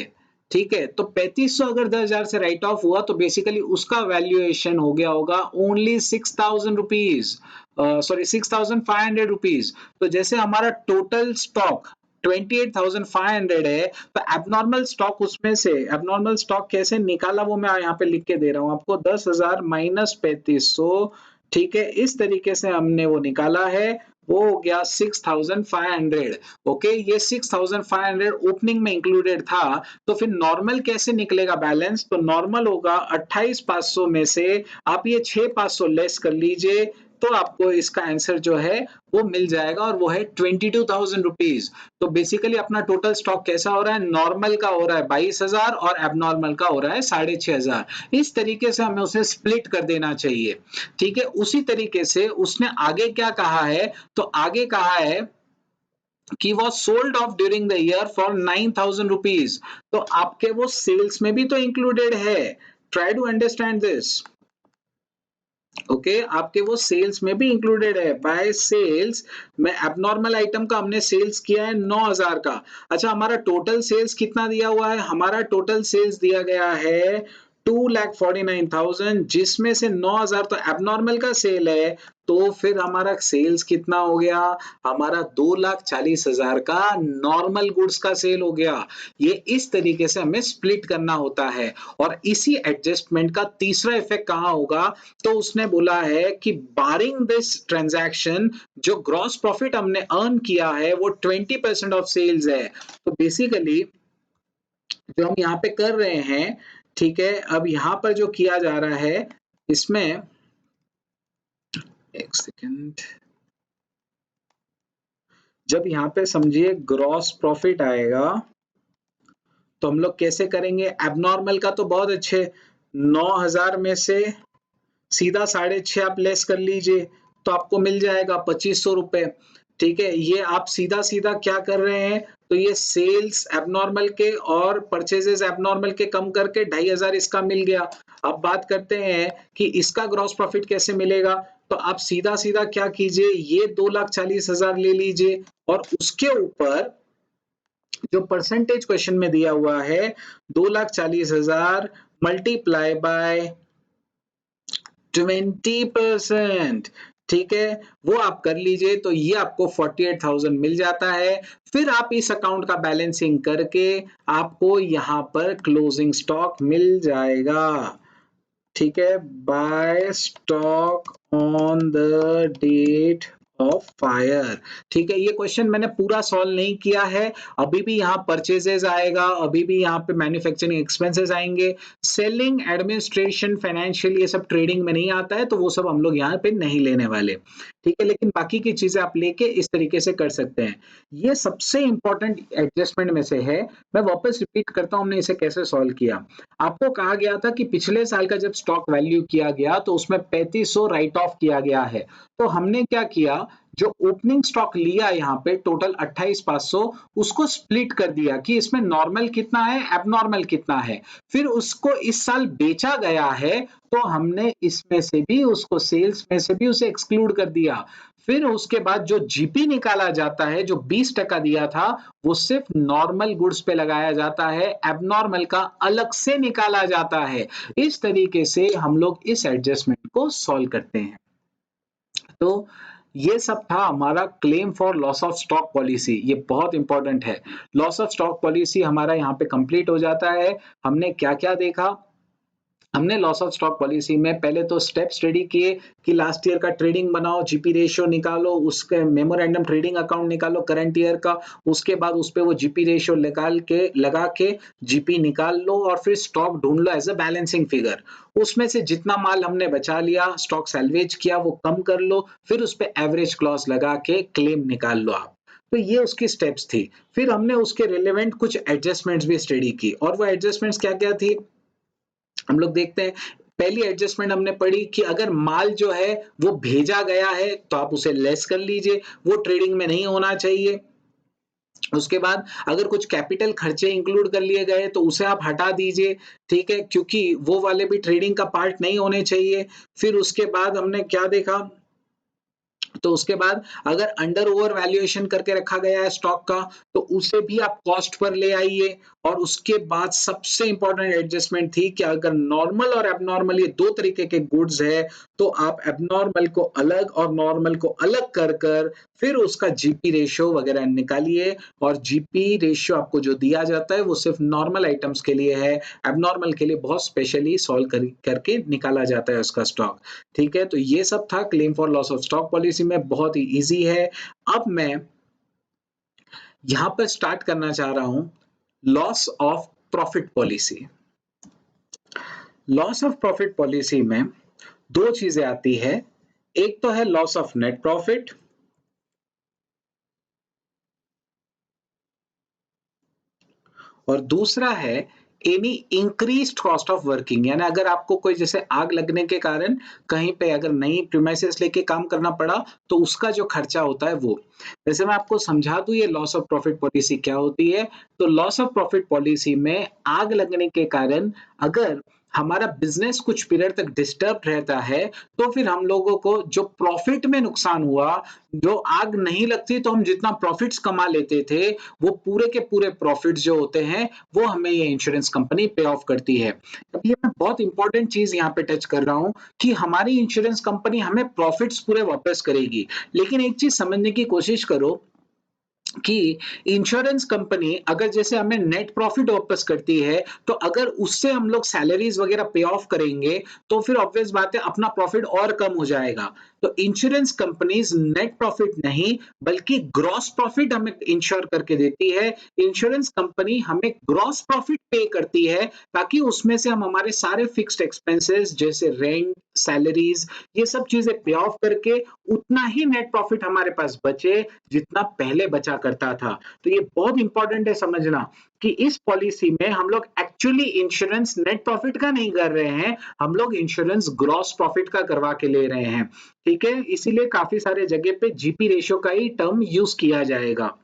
ठीक है? तो 3500 अगर 10,000 से राइट ऑफ हुआ तो बेसिकली उसका वैल्यूएशन हो गया होगा ओनली 6,000 रुपीज, सॉरी 6,500 रुपीज। तो जैसे हमारा टोटल स्टॉक 28,500 है, तो एबनॉर्मल स्टॉक उसमें से एबनॉर्मल स्टॉक कैसे निकाला वो मैं यहाँ पे लिख के दे रहा हूँ आपको। 10,000 माइनस 3500, ठीक है? इस तरीके से हमने वो निकाला है, वो हो गया 6,500। ओके, ये 6,500 ओपनिंग में इंक्लूडेड था। तो फिर नॉर्मल कैसे निकलेगा बैलेंस? तो नॉर्मल होगा 28,500 में से आप ये 6,500 लेस कर लीजिए, तो आपको इसका आंसर जो है वो मिल जाएगा, और वो है 22,000 रुपीज। तो बेसिकली अपना टोटल स्टॉक कैसा हो रहा है? नॉर्मल का हो रहा है 22,000 और एबनॉर्मल का हो रहा है 6,500। इस तरीके से हमें उसे स्प्लिट कर देना चाहिए। ठीक है? उसी तरीके से उसने आगे क्या कहा है? तो आगे कहा है कि वो sold off during the year for 9,000 rupees. तो आपके वो सेल्स में भी तो इंक्लूडेड है। Try to understand this. Okay, आपके वो सेल्स में भी इंक्लूडेड है। बाय सेल्स में एबनॉर्मल आइटम का हमने सेल्स किया है 9,000 का। अच्छा, हमारा टोटल सेल्स कितना दिया हुआ है? हमारा टोटल सेल्स दिया गया है 2,49,000, जिसमें से 9,000 तो एबनॉर्मल का सेल है। तो फिर हमारा सेल्स कितना हो गया? हमारा 2,40,000 का नॉर्मल गुड्स का सेल हो गया। ये इस तरीके से हमें स्प्लिट करना होता है। और इसी एडजस्टमेंट का तीसरा इफेक्ट कहाँ होगा? तो उसने बोला है कि बारिंग दिस ट्रांजैक्शन, जो ग्रॉस प्रॉफिट हमने अर्न किया है वो 20% ऑफ सेल्स है। तो बेसिकली जो हम यहाँ पे कर रहे हैं ठीक है, अब यहाँ पर जो किया जा रहा है इसमें एक सेकंड, जब यहाँ पे समझिए ग्रॉस प्रॉफिट आएगा तो हम लोग कैसे करेंगे? एबनॉर्मल का तो बहुत अच्छे 9,000 में से सीधा 6.5 आप लेस कर लीजिए तो आपको मिल जाएगा 2500 रुपए। ठीक है, ये आप सीधा-सीधा क्या कर रहे हैं, तो ये सेल्स एबनॉर्मल के और परचेजेस एबनॉर्मल के कम करके 2,500 इसका मिल गया। अब बात करते हैं कि इसका ग्रॉस प्रॉफिट कैसे मिलेगा, तो आप सीधा-सीधा क्या कीजिए, ये 2,40,000 ले लीजिए और उसके ऊपर जो परसेंटेज क्वेश्चन में दिया हुआ है 2,40,000 मल्टीप्लाई बाय 20%, ठीक है, वो आप कर लीजिए तो ये आपको 48,000 मिल जाता है। फिर आप इस अकाउंट का बैलेंसिंग करके आपको यहाँ पर क्लोजिंग स्टॉक मिल जाएगा। ठीक है, by stock on the date of fire. ठीक है, ये क्वेश्चन मैंने पूरा सॉल्व नहीं किया है, अभी भी यहाँ परचेजेस आएगा, अभी भी यहाँ पे मैन्युफैक्चरिंग एक्सपेंसेस आएंगे, सेलिंग, एडमिनिस्ट्रेशन, फाइनेंशियल, ये सब ट्रेडिंग में नहीं आता है तो वो सब हम लोग यहाँ पे नहीं लेने वाले। ठीक है, लेकिन बाकी की चीजें आप लेके इस तरीके से कर सकते हैं। ये सबसे इंपॉर्टेंट एडजस्टमेंट में से है। मैं वापस रिपीट करता हूँ हमने इसे कैसे सॉल्व किया। आपको कहा गया था कि पिछले साल का जब स्टॉक वैल्यू किया गया तो उसमें 3500 राइट ऑफ किया गया है, तो हमने क्या किया, जो ओपनिंग स्टॉक लिया यहाँ पे टोटल 28,500, उसको स्प्लिट कर दिया कि इसमें नॉर्मल कितना है, एबनॉर्मल कितना है। फिर उसको इस साल बेचा गया है तो हमने इसमें से भी उसको, सेल्स में से भी उसे एक्सक्लूड कर दिया। फिर उसके बाद जो जीपी निकाला जाता है, जो 20% दिया था, वो सिर्फ नॉर्मल गुड्स पे लगाया जाता है, एबनॉर्मल का अलग से निकाला जाता है। इस तरीके से हम लोग इस एडजस्टमेंट को सॉल्व करते हैं। तो ये सब था हमारा claim for loss of stock policy, ये बहुत इंपॉर्टेंट है। लॉस ऑफ स्टॉक पॉलिसी हमारा यहाँ पे कंप्लीट हो जाता है। हमने क्या-क्या देखा, हमने लॉस ऑफ स्टॉक पॉलिसी में पहले तो स्टेप स्टडी किए कि लास्ट ईयर का ट्रेडिंग बनाओ, जीपी रेशियो निकालो, उसके मेमोरेंडम ट्रेडिंग अकाउंट निकालो करंट ईयर का, उसके बाद उस पे वो जीपी रेशियो निकाल के लगा के जीपी निकाल लो और फिर स्टॉक ढूंढ लो एज अ बैलेंसिंग फिगर। उसमें से जितना माल हमने बचा लिया, स्टॉक सैल्वेज किया, वो कम कर लो, फिर उस पे एवरेज क्लॉज लगा के क्लेम निकाल लो आप। तो ये उसकी स्टेप्स थी। फिर हमने उसके रिलेवेंट कुछ एडजस्टमेंट्स भी स्टडी की और वो एडजस्टमेंट्स क्या-क्या थी, हम लोग देखते हैं। पहली एडजस्टमेंट हमने पढ़ी कि अगर माल जो है वो भेजा गया है तो आप उसे लेस कर लीजिए, वो ट्रेडिंग में नहीं होना चाहिए। उसके बाद अगर कुछ कैपिटल खर्चे इंक्लूड कर लिए गए तो उसे आप हटा दीजिए, ठीक है, क्योंकि वो वाले भी ट्रेडिंग का पार्ट नहीं होने चाहिए। फिर उसके बाद हमने क्या देखा, तो उसके बाद अगर अंडर ओवर वैल्यूएशन करके रखा गया है स्टॉक का तो उसे भी आप कॉस्ट पर ले आइए। और उसके बाद सबसे इंपॉर्टेंट एडजस्टमेंट थी कि अगर नॉर्मल और एबनॉर्मल ये दो तरीके के गुड्स है तो आप एबनॉर्मल को अलग और नॉर्मल को अलग कर कर फिर उसका जीपी रेशियो वगैरह निकालिए। और जीपी रेशियो आपको जो दिया जाता है वो सिर्फ नॉर्मल आइटम्स के लिए है, एबनॉर्मल के लिए बहुत स्पेशली सॉल्व करके निकाला जाता है उसका स्टॉक। ठीक है, तो ये सब था claim for loss of stock policy में, बहुत ही इजी है। अब मैं यहां पर स्टार्ट करना चाह रहा हूं loss of profit policy. Loss of profit policy में दो चीजें आती है, एक तो है लॉस ऑफ नेट प्रॉफिट और दूसरा है any increased cost of working, यानी अगर आपको कोई जैसे आग लगने के कारण कहीं पे अगर नई प्रीमाइसेस लेके काम करना पड़ा तो उसका जो खर्चा होता है वो। वैसे मैं आपको समझा दूं ये लॉस ऑफ प्रॉफिट पॉलिसी क्या होती है। तो लॉस ऑफ प्रॉफिट पॉलिसी में आग लगने के कारण अगर हमारा बिजनेस कुछ पीरियड तक डिस्टर्ब रहता है तो फिर हम लोगों को जो प्रॉफिट में नुकसान हुआ, जो आग नहीं लगती तो हम जितना प्रॉफिट्स कमा लेते थे वो पूरे के पूरे प्रॉफिट्स जो होते हैं वो हमें ये इंश्योरेंस कंपनी पे ऑफ करती है। अब ये मैं बहुत इंपॉर्टेंट चीज यहाँ पे टच कर रहा हूँ कि हमारी इंश्योरेंस कंपनी हमें प्रॉफिट्स पूरे वापस करेगी, लेकिन एक चीज समझने की कोशिश करो कि इंश्योरेंस कंपनी अगर जैसे हमें नेट प्रॉफिट वापस करती है तो अगर उससे हम लोग सैलरीज वगैरह पे ऑफ करेंगे तो फिर ऑब्वियस बात है अपना प्रॉफिट और कम हो जाएगा। तो इंश्योरेंस कंपनीज नेट प्रॉफिट नहीं बल्कि ग्रॉस प्रॉफिट हमें इंश्योर करके देती है। इंश्योरेंस कंपनी हमें ग्रॉस प्रॉफिट पे करती है ताकि उसमें से हम हमारे सारे फिक्स्ड एक्सपेंसेस जैसे रेंट, सैलरीज, ये सब चीजें पे ऑफ करके उतना ही नेट प्रॉफिट हमारे पास बचे जितना पहले बचा करता था। तो ये बहुत इंपॉर्टेंट है समझना कि इस पॉलिसी में हम लोग एक्चुअली इंश्योरेंस नेट प्रॉफिट का नहीं कर रहे हैं, हम लोग इंश्योरेंस ग्रॉस प्रॉफिट का करवा के ले रहे हैं। ठीक है, इसीलिए काफी सारे जगह पे जीपी रेशियो का ही टर्म यूज किया जाएगा।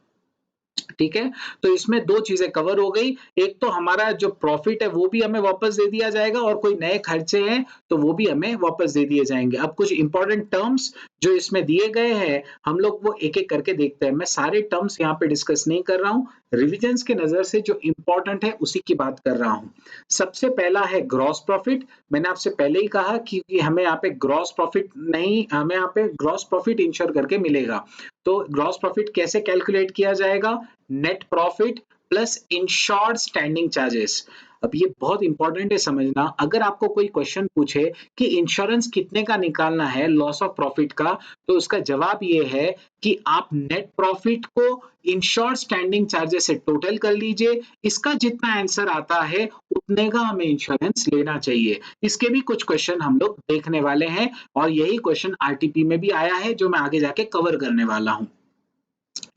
ठीक है, तो इसमें दो चीजें कवर हो गई। एक तो हमारा जो प्रॉफिट है वो भी हमें वापस दे दिया जाएगा और कोई नए खर्चे हैं तो वो भी हमें वापस दे दिए जाएंगे। अब कुछ इंपॉर्टेंट टर्म्स जो इसमें दिए गए हैं हम लोग वो एक एक करके देखते हैं। मैं सारे टर्म्स यहाँ पे डिस्कस नहीं कर रहा हूँ, रिविजन्स की नजर से जो इंपॉर्टेंट है उसी की बात कर रहा हूँ। सबसे पहला है ग्रॉस प्रॉफिट। मैंने आपसे पहले ही कहा कि हमें यहाँ पे ग्रॉस प्रॉफिट नहीं, हमें यहाँ पे ग्रॉस प्रॉफिट इंश्योर करके मिलेगा। तो ग्रॉस प्रॉफिट कैसे कैलकुलेट किया जाएगा? Net profit plus insured standing charges. अब ये बहुत इंपॉर्टेंट है समझना। अगर आपको कोई क्वेश्चन पूछे कि इंश्योरेंस कितने का निकालना है लॉस ऑफ प्रॉफिट का, तो उसका जवाब ये है कि आप नेट प्रॉफिट को इंश्योर्ड स्टैंडिंग चार्जेस से टोटल कर लीजिए। इसका जितना आंसर आता है उतने का हमें इंश्योरेंस लेना चाहिए। इसके भी कुछ क्वेश्चन हम लोग देखने वाले हैं और यही क्वेश्चन आरटीपी में भी आया है जो मैं आगे जाके कवर करने वाला हूं।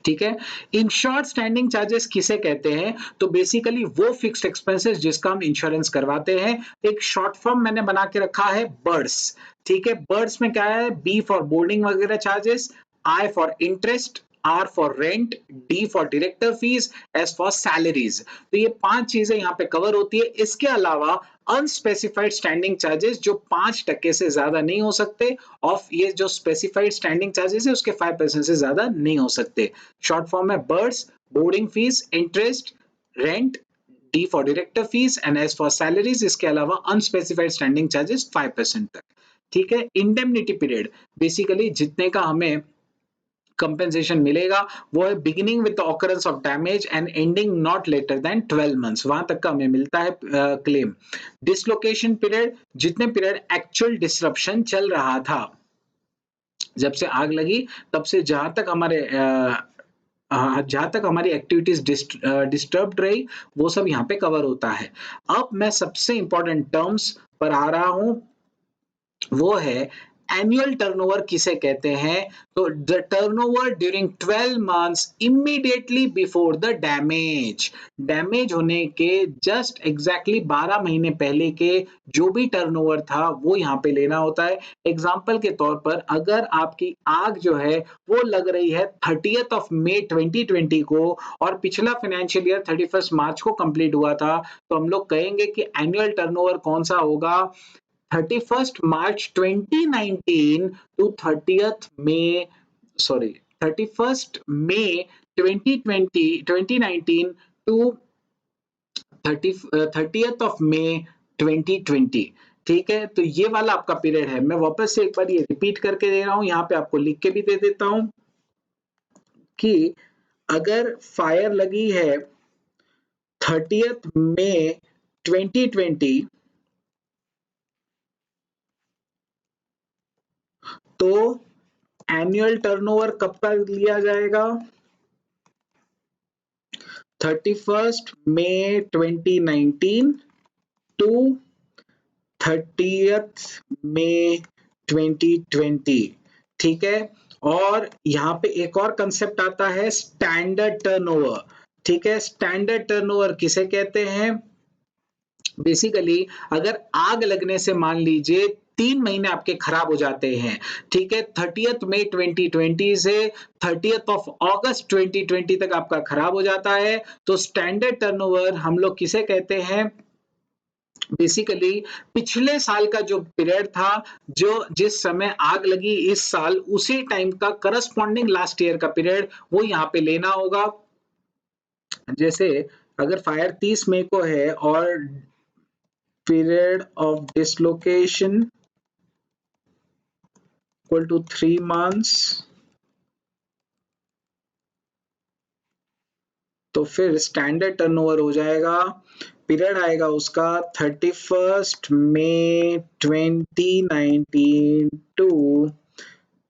ठीक है, इंश्योर्ड स्टैंडिंग चार्जेस किसे कहते हैं? तो बेसिकली वो फिक्स्ड एक्सपेंसेस जिसका हम इंश्योरेंस करवाते हैं। एक शॉर्ट फॉर्म मैंने बना के रखा है बर्ड्स। ठीक है, बर्ड्स में क्या है? बी फॉर बोर्डिंग वगैरह charges, I for interest, R for rent, D for director fees, S for salaries. तो ये 5 चीजें यहाँ पे कवर होती है। इसके अलावा अनस्पेसिफाइड स्टैंडिंग चार्जेस जो 5% से ज्यादा नहीं हो सकते, ऑफ ये जो स्पेसिफाइड स्टैंडिंग चार्जेस है उसके 5% से ज्यादा नहीं हो सकते। शॉर्ट फॉर्म है birds, boarding fees, interest, rent, D for director fees and S for salaries. इसके अलावा अनस्पेसिफाइड स्टैंडिंग चार्जेस 5% तक। ठीक है, इंडेमनिटी पीरियड बेसिकली जितने का हमें कंपेंसेशन मिलेगा वो है beginning with the occurrence of damage and ending not later than 12 months, वहां तक का हमें मिलता है क्लेम। डिसलोकेशन पीरियड जितने पीरियड एक्चुअल डिसरप्शन चल रहा था, जब से आग लगी तब से जहां तक हमारी एक्टिविटीज डिस्टर्ब्ड रही वो सब यहाँ पे कवर होता है। अब मैं सबसे इंपॉर्टेंट टर्म्स पर आ रहा हूं, वो है एनुअल टर्नओवर किसे कहते हैं? तो the turnover during 12 months immediately before the damage. Damage होने के जस्ट एग्जैक्टली 12 महीने पहले के जो भी टर्नओवर था वो यहाँ पे लेना होता है। एग्जाम्पल के तौर पर अगर आपकी आग जो है वो लग रही है 30th ऑफ मई 2020 को और पिछला फाइनेंशियल ईयर 31st मार्च को कंप्लीट हुआ था, तो हम लोग कहेंगे कि एनुअल टर्नओवर कौन सा होगा? 31st March 2019 to 30th May, sorry, 31st May 2019 to 30th of May 2020। ठीक है, तो ये वाला आपका पीरियड है। मैं वापस से एक बार ये रिपीट करके दे रहा हूं, यहाँ पे आपको लिख के भी दे देता हूं कि अगर फायर लगी है 30th May 2020 तो एनुअल टर्नओवर कब का लिया जाएगा? 31st May 2019 to 30th May 2020। ठीक है, और यहाँ पे एक और कंसेप्ट आता है स्टैंडर्ड टर्नओवर। ठीक है, स्टैंडर्ड टर्नओवर किसे कहते हैं? बेसिकली अगर आग लगने से मान लीजिए 3 महीने आपके खराब हो जाते हैं, ठीक है, 30th May 2020 से 30th of August 2020 तक आपका खराब हो जाता है, तो स्टैंडर्ड टर्नओवर हम लोग किसे कहते हैं? बेसिकली पिछले साल का जो पीरियड था, जो जिस समय आग लगी इस साल, उसी टाइम का करस्पॉन्डिंग लास्ट ईयर का पीरियड वो यहाँ पे लेना होगा। जैसे अगर फायर 30 मई को है और period of dislocation equal to 3 months, तो फिर स्टैंडर्ड टर्नओवर हो जाएगा, पीरियड आएगा उसका 31st May 2019 to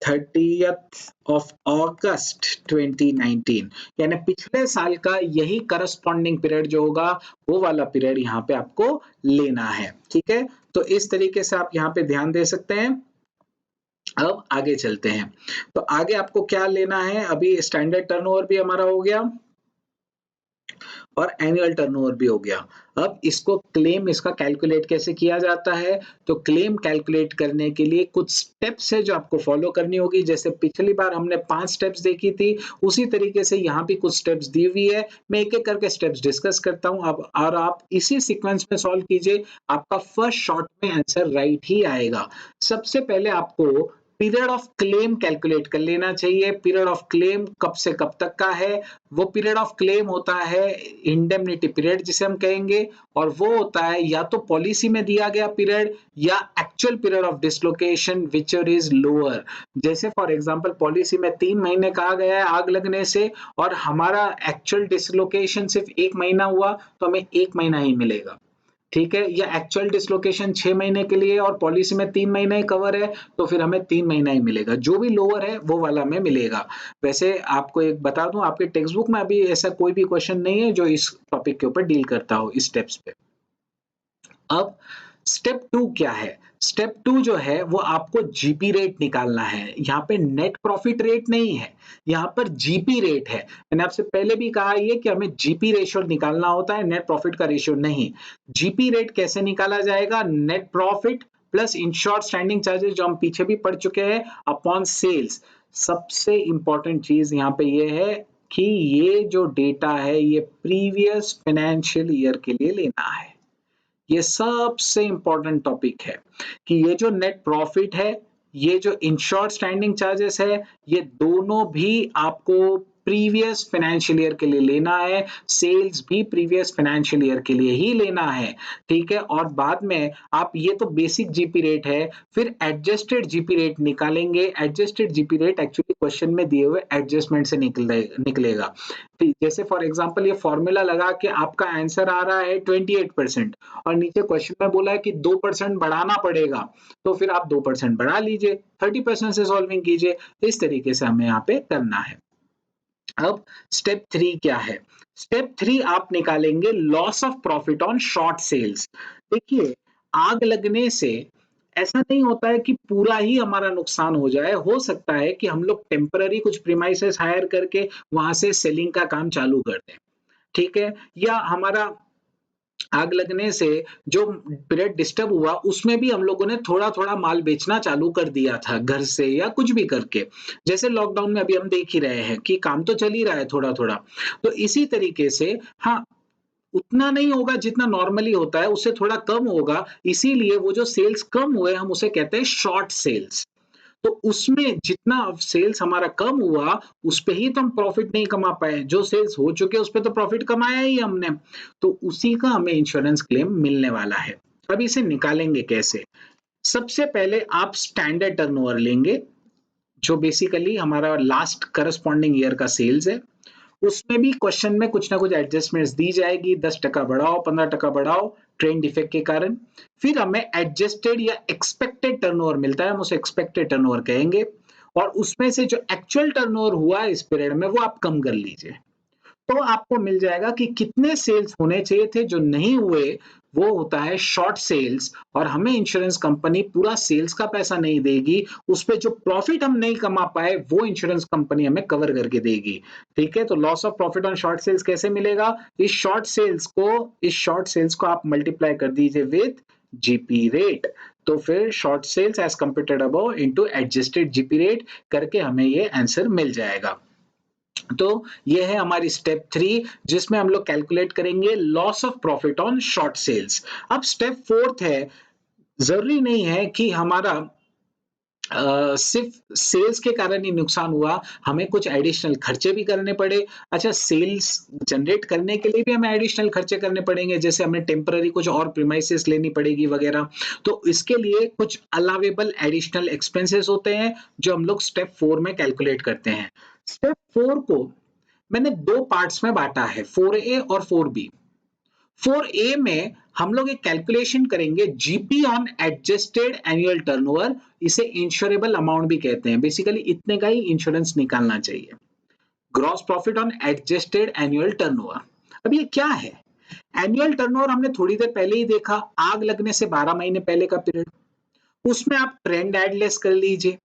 30th of अगस्त 2019, यानी पिछले साल का यही करस्पॉन्डिंग पीरियड जो होगा वो वाला पीरियड यहाँ पे आपको लेना है। ठीक है, तो इस तरीके से आप यहाँ पे ध्यान दे सकते हैं। अब आगे चलते हैं, तो आगे आपको क्या लेना है, अभी स्टैंडर्ड टर्नओवर भी हमारा हो गया और एनुअल टर्नओवर भी हो गया। अब इसको क्लेम इसका कैलकुलेट कैसे किया जाता है, तो क्लेम कैलकुलेट करने के लिए कुछ स्टेप्स है जो आपको फॉलो करनी होगी। जैसे पिछली बार हमने 5 स्टेप्स देखी थी, उसी तरीके से यहाँ भी कुछ स्टेप्स दी हुई है। मैं एक-एक करके स्टेप्स डिस्कस करता हूँ अब, और आप इसी सीक्वेंस में सॉल्व कीजिए, आपका फर्स्ट शॉट में आंसर राइट ही आएगा। सबसे पहले आपको पीरियड ऑफ क्लेम कैलकुलेट कर लेना चाहिए। पीरियड ऑफ क्लेम कब से कब तक का है, वो पीरियड ऑफ क्लेम होता है इंडेमनिटी पीरियड जिसे हम कहेंगे, और वो होता है या तो पॉलिसी में दिया गया पीरियड या actual period of dislocation whichever is lower. जैसे फॉर एग्जांपल पॉलिसी में 3 महीने कहा गया है आग लगने से, और हमारा एक्चुअल डिसलोकेशन सिर्फ 1 महीना हुआ, तो हमें 1 महीना ही मिलेगा। ठीक है, या एक्चुअल डिसलोकेशन 6 महीने के लिए और पॉलिसी में 3 महीना ही कवर है, तो फिर हमें 3 महीना ही मिलेगा। जो भी लोअर है वो वाला हमें मिलेगा। वैसे आपको एक बता दूं, आपके टेक्स्ट बुक में अभी ऐसा कोई भी क्वेश्चन नहीं है जो इस टॉपिक के ऊपर डील करता हो इस स्टेप्स पे। अब स्टेप 2 क्या है? स्टेप 2 जो है वो आपको जीपी रेट निकालना है। यहाँ पे नेट प्रॉफिट रेट नहीं है, यहाँ पर जीपी रेट है। मैंने आपसे पहले भी कहा ये कि हमें जीपी रेशियो निकालना होता है, नेट प्रॉफिट का रेशियो नहीं। जीपी रेट कैसे निकाला जाएगा? Net profit plus insured standing charges जो हम पीछे भी पढ़ चुके हैं अपॉन सेल्स। सबसे इंपॉर्टेंट चीज यहाँ पे ये है कि ये जो डेटा है ये प्रीवियस फाइनेंशियल ईयर के लिए लेना है। ये सबसे इंपॉर्टेंट टॉपिक है कि ये जो नेट प्रॉफिट है, ये जो इंश्योर्ड स्टैंडिंग चार्जेस है, ये दोनों भी आपको प्रीवियस फाइनेंशियल ईयर के लिए लेना है। सेल्स भी प्रीवियस फाइनेंशियल ईयर के लिए ही लेना है। ठीक है, और बाद में आप ये तो बेसिक जीपी रेट है, फिर एडजस्टेड जीपी रेट निकालेंगे। Adjusted GP rate actually question में दिए हुए एडजस्टमेंट से निकलेगा। जैसे फॉर एग्जांपल ये फॉर्मूला लगा के आपका आंसर आ रहा है 28% और नीचे क्वेश्चन में बोला है कि 2% बढ़ाना पड़ेगा, तो फिर आप 2% बढ़ा लीजिए, 30% से सॉल्विंग कीजिए। इस तरीके से हमें यहाँ पे करना है। अब स्टेप 3 क्या है? स्टेप 3 आप निकालेंगे loss of profit on short sales. देखिए, आग लगने से ऐसा नहीं होता है कि पूरा ही हमारा नुकसान हो जाए। हो सकता है कि हम लोग टेम्पररी कुछ प्रीमाइसेस हायर करके वहां से सेलिंग का काम चालू कर दें। ठीक है, या हमारा आग लगने से जो पीरियड डिस्टर्ब हुआ उसमें भी हम लोगों ने थोड़ा-थोड़ा माल बेचना चालू कर दिया था घर से या कुछ भी करके। जैसे लॉकडाउन में अभी हम देख ही रहे हैं कि काम तो चल ही रहा है थोड़ा-थोड़ा। तो इसी तरीके से हाँ, उतना नहीं होगा जितना नॉर्मली होता है, उससे थोड़ा कम होगा, इसीलिए वो जो सेल्स कम हुए हम उसे कहते हैं शॉर्ट सेल्स। तो उसमें जितना सेल्स हमारा कम हुआ, उस पे ही तो हम प्रॉफिट नहीं कमा पाए। जो सेल्स हो चुके उस पे तो प्रॉफिट कमाया ही हमने। तो उसी का हमें इंश्योरेंस क्लेम मिलने वाला है। अब इसे निकालेंगे कैसे? सबसे पहले आप स्टैंडर्ड टर्नओवर लेंगे, जो बेसिकली हमारा लास्ट करस्पॉन्डिंग ईयर का सेल्स है। उसमें भी क्वेश्चन में कुछ ना कुछ एडजस्टमेंट्स दी जाएगी, 10% बढ़ाओ, 15% बढ़ाओ, ट्रेंड इफेक्ट के कारण। फिर हमें एडजस्टेड या एक्सपेक्टेड टर्नओवर मिलता है, हम उसे एक्सपेक्टेड टर्नओवर कहेंगे, और उसमें से जो एक्चुअल टर्नओवर हुआ है इस पीरियड में वो आप कम कर लीजिए। तो आपको मिल जाएगा कि कितने सेल्स होने चाहिए थे जो नहीं हुए, वो होता है शॉर्ट सेल्स, और हमें इंश्योरेंस कंपनी पूरा सेल्स का पैसा नहीं देगी, उस पे जो प्रॉफिट हम नहीं कमा पाए वो इंश्योरेंस कंपनी हमें कवर करके देगी। ठीक है, तो loss of profit on short sales कैसे मिलेगा? इस शॉर्ट सेल्स को आप मल्टीप्लाई कर दीजिए विद जीपी रेट। तो फिर short sales as compared above into adjusted GP rate करके हमें ये आंसर मिल जाएगा। तो ये है हमारी स्टेप 3, जिसमें हम लोग कैलकुलेट करेंगे loss of profit on short sales. अब स्टेप 4 है, जरूरी नहीं है कि हमारा सिर्फ सेल्स के कारण ही नुकसान हुआ, हमें कुछ एडिशनल खर्चे भी करने पड़े। अच्छा, सेल्स जनरेट करने के लिए भी हमें एडिशनल खर्चे करने पड़ेंगे, जैसे हमें टेम्पररी कुछ और प्रीमाइसेस लेनी पड़ेगी वगैरह। तो इसके लिए कुछ अलावेबल एडिशनल एक्सपेंसेस होते हैं जो हम लोग स्टेप 4 में कैलकुलेट करते हैं। स्टेप 4 को मैंने 2 पार्ट्स में बांटा है, 4A और 4B। 4A में हम लोग एक कैलकुलेशन करेंगे GP on adjusted annual turnover, इसे इंश्योरेबल अमाउंट भी कहते हैं। बेसिकली इतने का ही इंश्योरेंस निकालना चाहिए। Gross profit on adjusted annual turnover. अब ये क्या है? एनुअल टर्नओवर हमने थोड़ी देर पहले ही देखा, आग लगने से 12 महीने पहले का पीरियड। उसमें आप ट्रेंड एड लेस कर लीजिए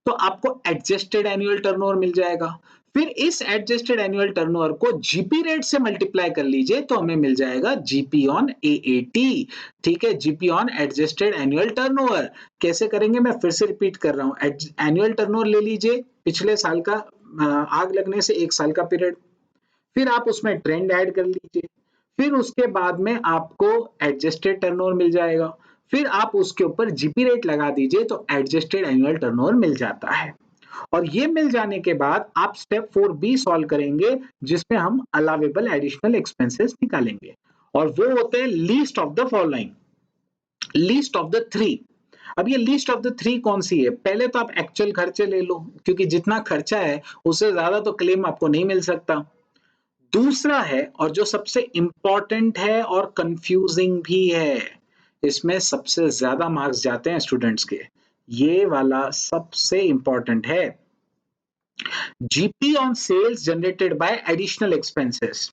तो आपको एडजस्टेड एनुअल टर्नओवर मिल जाएगा। फिर इस एडजस्टेड एनुअल टर्नओवर को जीपी रेट से मल्टीप्लाई कर लीजिए तो हमें मिल जाएगा जीपी ऑन एएटी। ठीक है, GP on adjusted annual turnover कैसे करेंगे मैं फिर से रिपीट कर रहा हूं। एनुअल टर्नओवर ले लीजिए, पिछले साल का आग लगने से 1 साल का पीरियड, फिर आप उसमें ट्रेंड ऐड कर लीजिए, फिर उसके बाद में आपको एडजस्टेड टर्नओवर मिल जाएगा, फिर आप उसके ऊपर जीपी रेट लगा दीजिए तो एडजस्टेड एनुअल टर्नओवर मिल जाता है। और ये मिल जाने के बाद आप स्टेप 4B सॉल्व करेंगे जिसमें हम अलावेबल एडिशनल एक्सपेंसेस निकालेंगे और वो होते हैं least of the following, least of the three. अब ये लीस्ट ऑफ द थ्री कौन सी है? पहले तो आप एक्चुअल खर्चे ले लो क्योंकि जितना खर्चा है उससे ज्यादा तो क्लेम आपको नहीं मिल सकता। दूसरा है और जो सबसे इंपॉर्टेंट है और कंफ्यूजिंग भी है, इसमें सबसे ज्यादा मार्क्स जाते हैं स्टूडेंट्स के, ये वाला सबसे इंपॉर्टेंट है, GP on sales generated by additional expenses.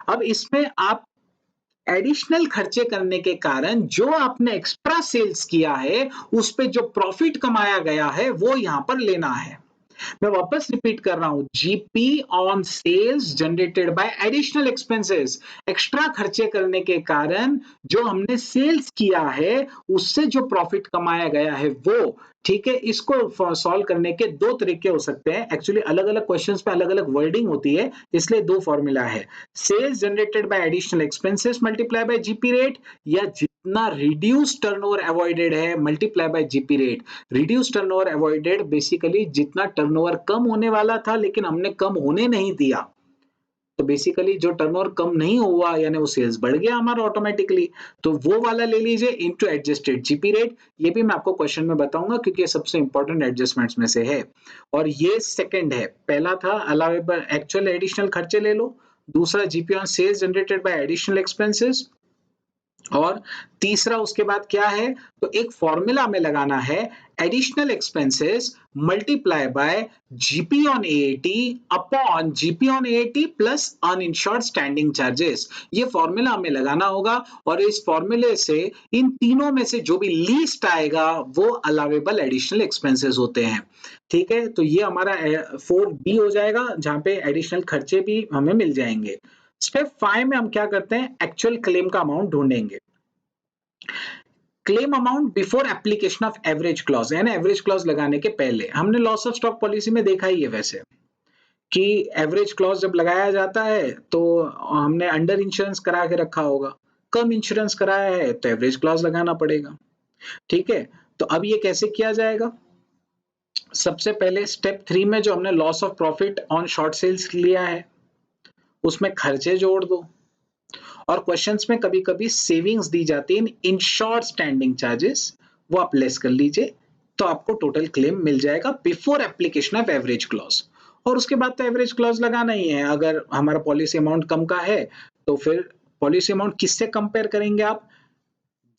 अब इसमें आप एडिशनल खर्चे करने के कारण जो आपने एक्स्ट्रा सेल्स किया है उस पे जो प्रॉफिट कमाया गया है वो यहां पर लेना है। मैं वापस रिपीट कर रहा हूं, GP on sales generated by additional expenses, extra खर्चे करने के कारण जो हमने सेल्स किया है उससे जो प्रॉफिट कमाया गया है वो। ठीक है, इसको सॉल्व करने के दो तरीके हो सकते हैं। एक्चुअली अलग अलग क्वेश्चंस पे अलग अलग वर्डिंग होती है, इसलिए दो फॉर्मूला है, sales generated by additional expenses multiply by GP rate, या जितना रिड्यूस टर्नओवर अवॉइडेड है multiply by GP rate. Reduce turnover avoided basically जितना टर्नओवर कम होने वाला था लेकिन हमने कम होने नहीं दिया, तो बेसिकली जो टर्नओवर कम नहीं हुआ यानी वो सेल्स बढ़ गया हमारा ऑटोमेटिकली, तो वो वाला ले लीजिए इनटू एडजस्टेड जीपी रेट। ये भी मैं आपको क्वेश्चन में बताऊंगा क्योंकि ये सबसे इंपॉर्टेंट एडजस्टमेंट्स में से है। और ये सेकंड है, पहला था अलावेबल एक्चुअल एडिशनल खर्चे ले लो, दूसरा GP on sales generated by additional expenses, और तीसरा उसके बाद क्या है, तो एक फॉर्मूला में लगाना है additional expenses multiply by GP on AAT upon GP on AAT plus uninsured standing charges. ये फॉर्मूला हमें लगाना होगा और इस फॉर्मूले से इन तीनों में से जो भी लीस्ट आएगा वो अलावेबल एडिशनल एक्सपेंसेस होते हैं। ठीक है, तो ये हमारा 4B हो जाएगा जहां पे एडिशनल खर्चे भी हमें मिल जाएंगे। स्टेप 5 में हम क्या करते हैं, एक्चुअल क्लेम का अमाउंट ढूंढेंगे। Claim amount before application of average clause, यानी एवरेज क्लॉज लगाने के पहले। हमने लॉस ऑफ स्टॉक पॉलिसी में देखा ही है वैसे कि एवरेज क्लॉज जब लगाया जाता है तो हमने अंडर इंश्योरेंस करा के रखा होगा, कम इंश्योरेंस कराया है तो एवरेज क्लॉज लगाना पड़ेगा। ठीक है, तो अब ये कैसे किया जाएगा? सबसे पहले स्टेप 3 में जो हमने loss of profit on short sales लिया है उसमें खर्चे जोड़ दो, और क्वेश्चंस में कभी-कभी सेविंग्स दी जाती है इन इंश्योर्ड स्टैंडिंग चार्जेस, वो आप लेस कर लीजिए तो आपको टोटल क्लेम मिल जाएगा before application of average clause. और उसके बाद तो एवरेज क्लॉज लगाना ही है। अगर हमारा पॉलिसी अमाउंट कम का है तो फिर पॉलिसी अमाउंट किससे कंपेयर करेंगे आप?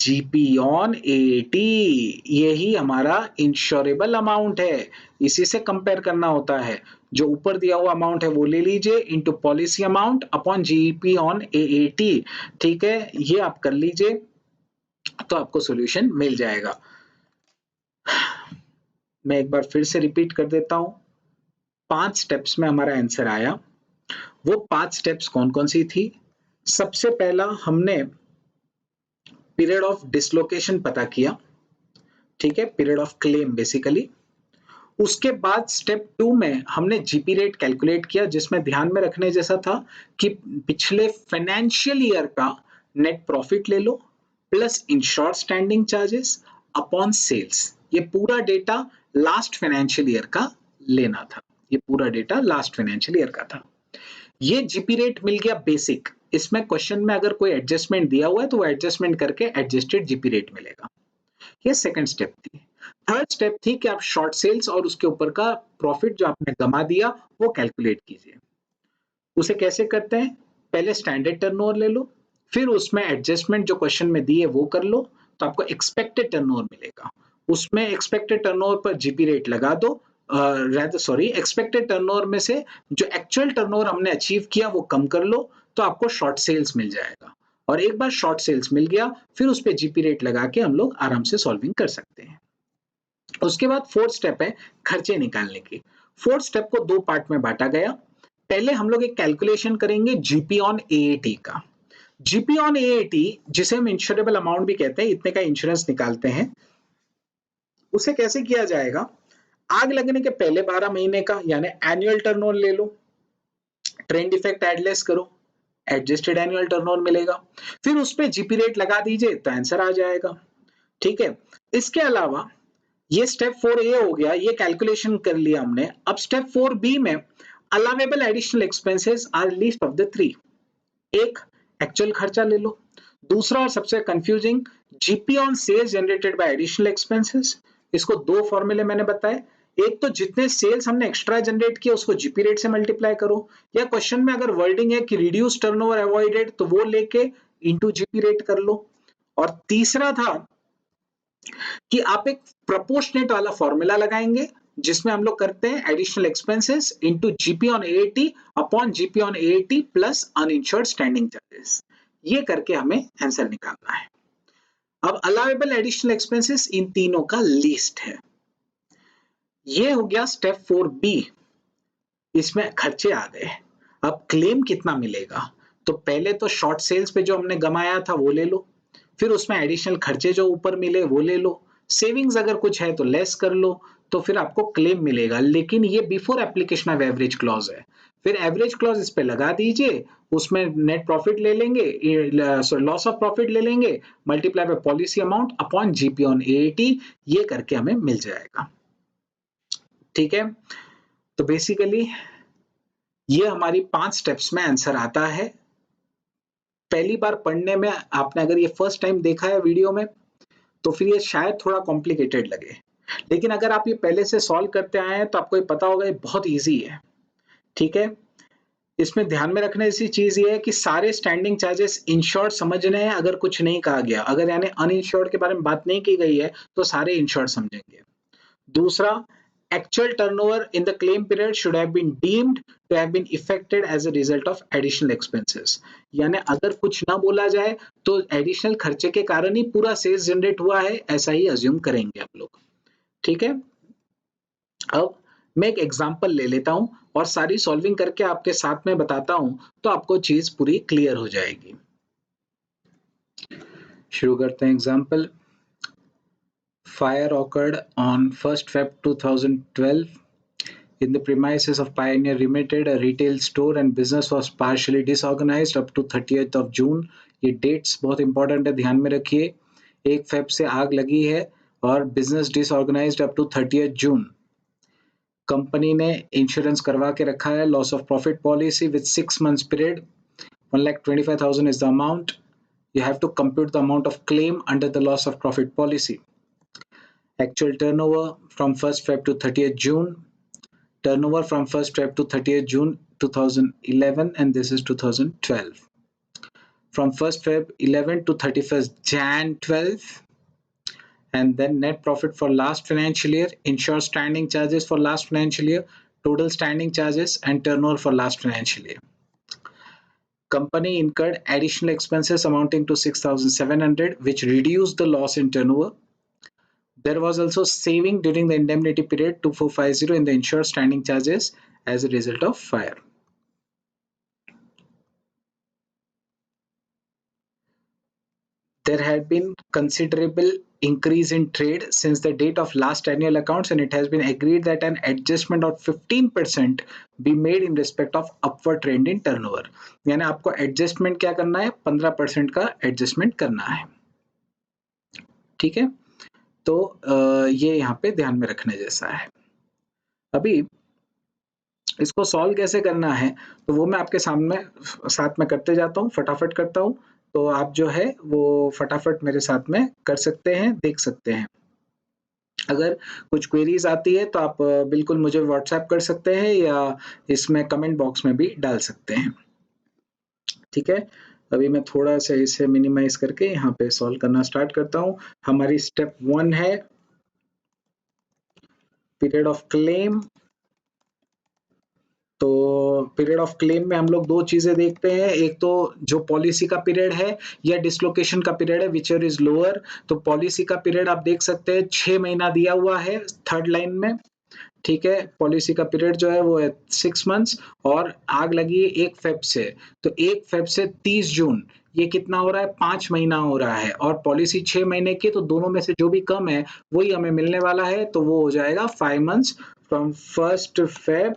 जीपी ऑन एटी, यही हमारा इंश्योरेबल अमाउंट है, इसी से कंपेयर करना होता है। जो ऊपर दिया हुआ अमाउंट है वो ले लीजिए into policy amount upon GP on eighty. ठीक है, ये आप कर लीजिए तो आपको सॉल्यूशन मिल जाएगा। मैं एक बार फिर से रिपीट कर देता हूं, 5 स्टेप्स में हमारा आंसर आया। वो 5 स्टेप्स कौन कौन सी थी? सबसे पहला हमने पीरियड ऑफ डिसलोकेशन पता किया, ठीक है, पीरियड ऑफ क्लेम बेसिकली। उसके बाद स्टेप 2 में हमने जीपी रेट कैलकुलेट किया जिसमें ध्यान में रखने जैसा था कि पिछले फाइनेंशियल ईयर का नेट प्रॉफिट ले लो plus insured standing charges upon sales. ये पूरा डेटा लास्ट फाइनेंशियल ईयर का लेना था, ये पूरा डेटा लास्ट फाइनेंशियल ईयर का था। ये जीपी रेट मिल गया बेसिक, इसमें क्वेश्चन में अगर कोई एडजस्टमेंट दिया हुआ है तो वो एडजस्टमेंट करके एडजस्टेड जीपी रेट मिलेगा। ये सेकंड स्टेप थी। थर्ड स्टेप थी कि आप शॉर्ट सेल्स और उसके ऊपर का प्रॉफिट जो आपने गमा दिया वो कैलकुलेट कीजिए। उसे कैसे करते हैं? पहले स्टैंडर्ड टर्नओवर ले लो, फिर उसमें एडजस्टमेंट जो क्वेश्चन में दी है वो कर लो, तो आपको एक्सपेक्टेड टर्नओवर मिलेगा। उसमें एक्सपेक्टेड टर्नओवर पर जीपी रेट लगा दो, एक्सपेक्टेड टर्नओवर में से जो एक्चुअल टर्नओवर हमने अचीव किया वो कम कर लो, तो आपको शॉर्ट सेल्स मिल जाएगा। और एक बार शॉर्ट सेल्स मिल गया, फिर उस पे जीपी रेट लगा के हम लोग आराम से सॉल्विंग कर सकते हैं। उसके बाद फोर्थ स्टेप है खर्चे निकालने की। फोर्थ स्टेप को दो पार्ट में बांटा गया। पहले हम लोग एक कैलकुलेशन करेंगे जीपी ऑन एएटी का। जीपी ऑन एएटी, जिसे हम इंश्योरेबल अमाउंट भी कहते हैं, इतने का इंश्योरेंस निकालते हैं, उसे कैसे किया जाएगा? आग लगने के पहले 12 महीने का यानी एनुअल टर्नओवर ले लो, ट्रेंड इफेक्ट एडलेस करो, एडजस्टेड एनुअल टर्नओवर मिलेगा, फिर उस पे जीपी रेट लगा दीजिए तो आंसर आ जाएगा। ठीक है, इसके अलावा ये स्टेप 4A हो गया, ये कैलकुलेशन कर लिया हमने। अब स्टेप 4B में allowable additional expenses are least of the three. एक, एक्चुअल खर्चा ले लो। दूसरा और सबसे confusing, GP on sales generated by additional expenses. इसको दो फॉर्मूले मैंने बताए। एक तो जितने सेल्स हमने एक्स्ट्रा जनरेट किया उसको जीपी रेट से मल्टीप्लाई करो, या क्वेश्चन में अगर वर्डिंग है कि रिड्यूस टर्नओवर अवॉइडेड तो वो लेके इनटू जीपी रेट कर लो। और तीसरा था कि आप एक प्रोपोर्शनेट वाला फॉर्मूला लगाएंगे जिसमें हम लोग करते हैं additional expenses into GP on AAT upon GP on AAT plus uninsured standing charges. ये करके हमें आंसर निकालना है। अब अलाउएबल एडिशनल एक्सपेंसेस इन तीनों का लिस्ट है। ये हो गया स्टेप 4B, इसमें खर्चे आ गए। अब क्लेम कितना मिलेगा? तो पहले तो शॉर्ट सेल्स पे जो हमने गमाया था वो ले लो, फिर उसमें एडिशनल खर्चे जो ऊपर मिले वो ले लो, सेविंग्स अगर कुछ है तो लेस कर लो, तो फिर आपको क्लेम मिलेगा। लेकिन ये before application of average clause है। फिर एवरेज क्लॉज इस पे लगा दीजिए, उसमें नेट प्रॉफिट ले लेंगे, सॉरी लॉस ऑफ प्रॉफिट ले लेंगे, multiply by policy amount upon GP on AAT, ये करके हमें मिल जाएगा। ठीक है, तो बेसिकली ये हमारी 5 स्टेप्स में आंसर आता है। पहली बार पढ़ने में आपने अगर ये फर्स्ट टाइम देखा है वीडियो में तो फिर ये शायद थोड़ा कॉम्प्लिकेटेड लगे, लेकिन अगर आप ये पहले से सॉल्व करते आए हैं तो आपको ये पता होगा ये बहुत इजी है। ठीक है, इसमें ध्यान में रखने जैसी चीज ये है कि सारे स्टैंडिंग चार्जेस इंश्योर्ड समझने हैं। अगर कुछ नहीं कहा गया, अगर यानी अनइंश्योर्ड के बारे में बात नहीं की गई है तो सारे इंश्योर्ड समझेंगे। दूसरा, actual turnover in the claim period should have been deemed to have been affected as a result of additional expenses। यानी अगर कुछ ना बोला जाए तो एडिशनल खर्चे के कारण ही पूरा सेल्स जनरेट हुआ है, ऐसा ही अज्यूम करेंगे आप लोग। ठीक है, अब मैं एक एग्जांपल ले लेता हूं और सारी सॉल्विंग करके आपके साथ में बताता हूं, तो आपको चीज पूरी क्लियर हो जाएगी। शुरू करते हैं example. Fire occurred on 1st Feb 2012 in the premises of Pioneer Limited. A retail store and business was partially disorganized up to 30th of June। ये डेट्स बहुत इंपॉर्टेंट है, ध्यान में रखिए। 1 फेब से आग लगी है और business disorganised up to 30th June. Company ने इंश्योरेंस करवा के रखा है, loss of profit policy with 6 months period. 1,25,000 is the amount. You have to compute the amount of claim under the loss of profit policy. Actual turnover from 1st Feb to 30th June, turnover from 1st Feb to 30th June 2011, and this is 2012. From 1st Feb 11 to 31st Jan 12, and then net profit for last financial year, insured standing charges for last financial year, total standing charges, and turnover for last financial year. Company incurred additional expenses amounting to 6,700, which reduced the loss in turnover. There was also saving during the indemnity period 2450 in the insured standing charges as a result of fire. There had been considerable increase in trade since the date of last annual accounts, and it has been agreed that an adjustment of 15% be made in respect of upward trend in turnover। यानी आपको adjustment क्या करना है? 15% का adjustment करना है। ठीक है, तो ये यहाँ पे ध्यान में रखने जैसा है। अभी इसको सॉल्व कैसे करना है तो वो मैं आपके सामने साथ में करते जाता हूँ, फटाफट करता हूँ, तो आप जो है वो फटाफट मेरे साथ में कर सकते हैं, देख सकते हैं। अगर कुछ क्वेरीज आती है तो आप बिल्कुल मुझे व्हाट्सएप कर सकते हैं या इसमें कमेंट बॉक्स में भी डाल सकते हैं। ठीक है, अभी मैं थोड़ा सा इसे मिनिमाइज करके यहाँ पे सॉल्व करना स्टार्ट करता हूँ। हमारी स्टेप 1 है पीरियड ऑफ क्लेम। तो पीरियड ऑफ क्लेम में हम लोग दो चीजें देखते हैं, एक तो जो पॉलिसी का पीरियड है या डिसलोकेशन का पीरियड है, विचर इज लोअर। तो पॉलिसी का पीरियड आप देख सकते हैं 6 महीना दिया हुआ है थर्ड लाइन में, ठीक है। पॉलिसी का पीरियड जो है वो है 6 मंथ्स और आग लगी है 1 फेब से, तो 1 फेब से 30 जून ये कितना हो रहा है, 5 महीना हो रहा है और पॉलिसी 6 महीने की, तो दोनों में से जो भी कम है वही हमें मिलने वाला है, तो वो हो जाएगा 5 months from 1st Feb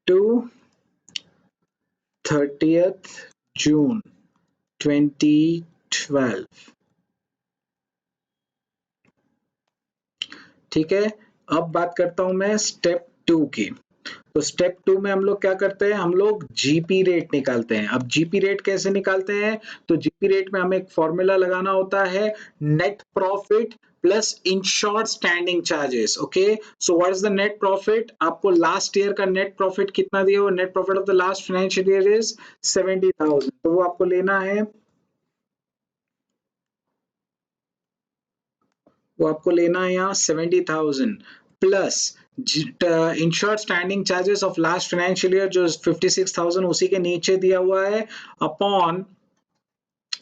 two 30th जून 2012, ठीक है। अब बात करता हूं मैं स्टेप 2 की। तो स्टेप 2 में हम लोग क्या करते हैं, हम लोग जीपी रेट निकालते हैं। अब जीपी रेट कैसे निकालते हैं, तो जीपी रेट में हमें एक फॉर्मूला लगाना होता है, net profit plus insured standing charges. Okay, so what is the net profit, आपको लास्ट ईयर का नेट प्रॉफिट कितना दिया हुआ, net profit of the last financial year is 70,000, तो वो आपको लेना है, वो आपको लेना है यहाँ 70,000 plus insured standing charges of last financial year जो 56,000 उसी के नीचे दिया हुआ है, अपॉन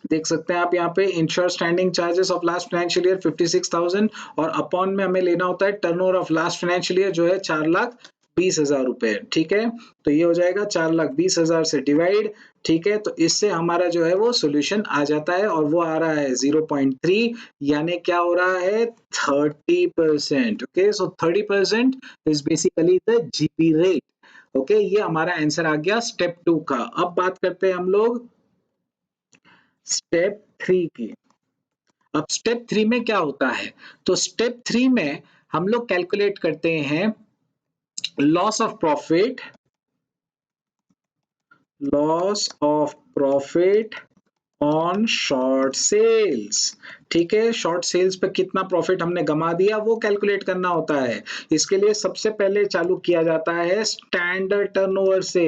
देख सकते हैं आप यहाँ पे ensure standing charges of last financial year 56,000 और अपॉन में हमें लेना होता है turnover of last financial year जो है 4,20,000 रुपए, ठीक है। तो ये हो जाएगा 4,20,000 से डिवाइड, ठीक है। तो इससे हमारा जो है वो सॉल्यूशन आ जाता है और वो आ रहा है 0.3, यानी क्या हो रहा है 30%। Okay, so 30% is basically the GP rate. Okay, ये हमारा आंसर आ गया स्टेप 2 का। अब बात करते हैं हम लोग स्टेप 3 की। अब स्टेप 3 में क्या होता है, तो स्टेप 3 में हम लोग कैलकुलेट करते हैं loss of profit, loss of profit on short sales, ठीक है। शॉर्ट सेल्स पे कितना प्रॉफिट हमने गमा दिया वो कैलकुलेट करना होता है। इसके लिए सबसे पहले चालू किया जाता है स्टैंडर्ड टर्नओवर से।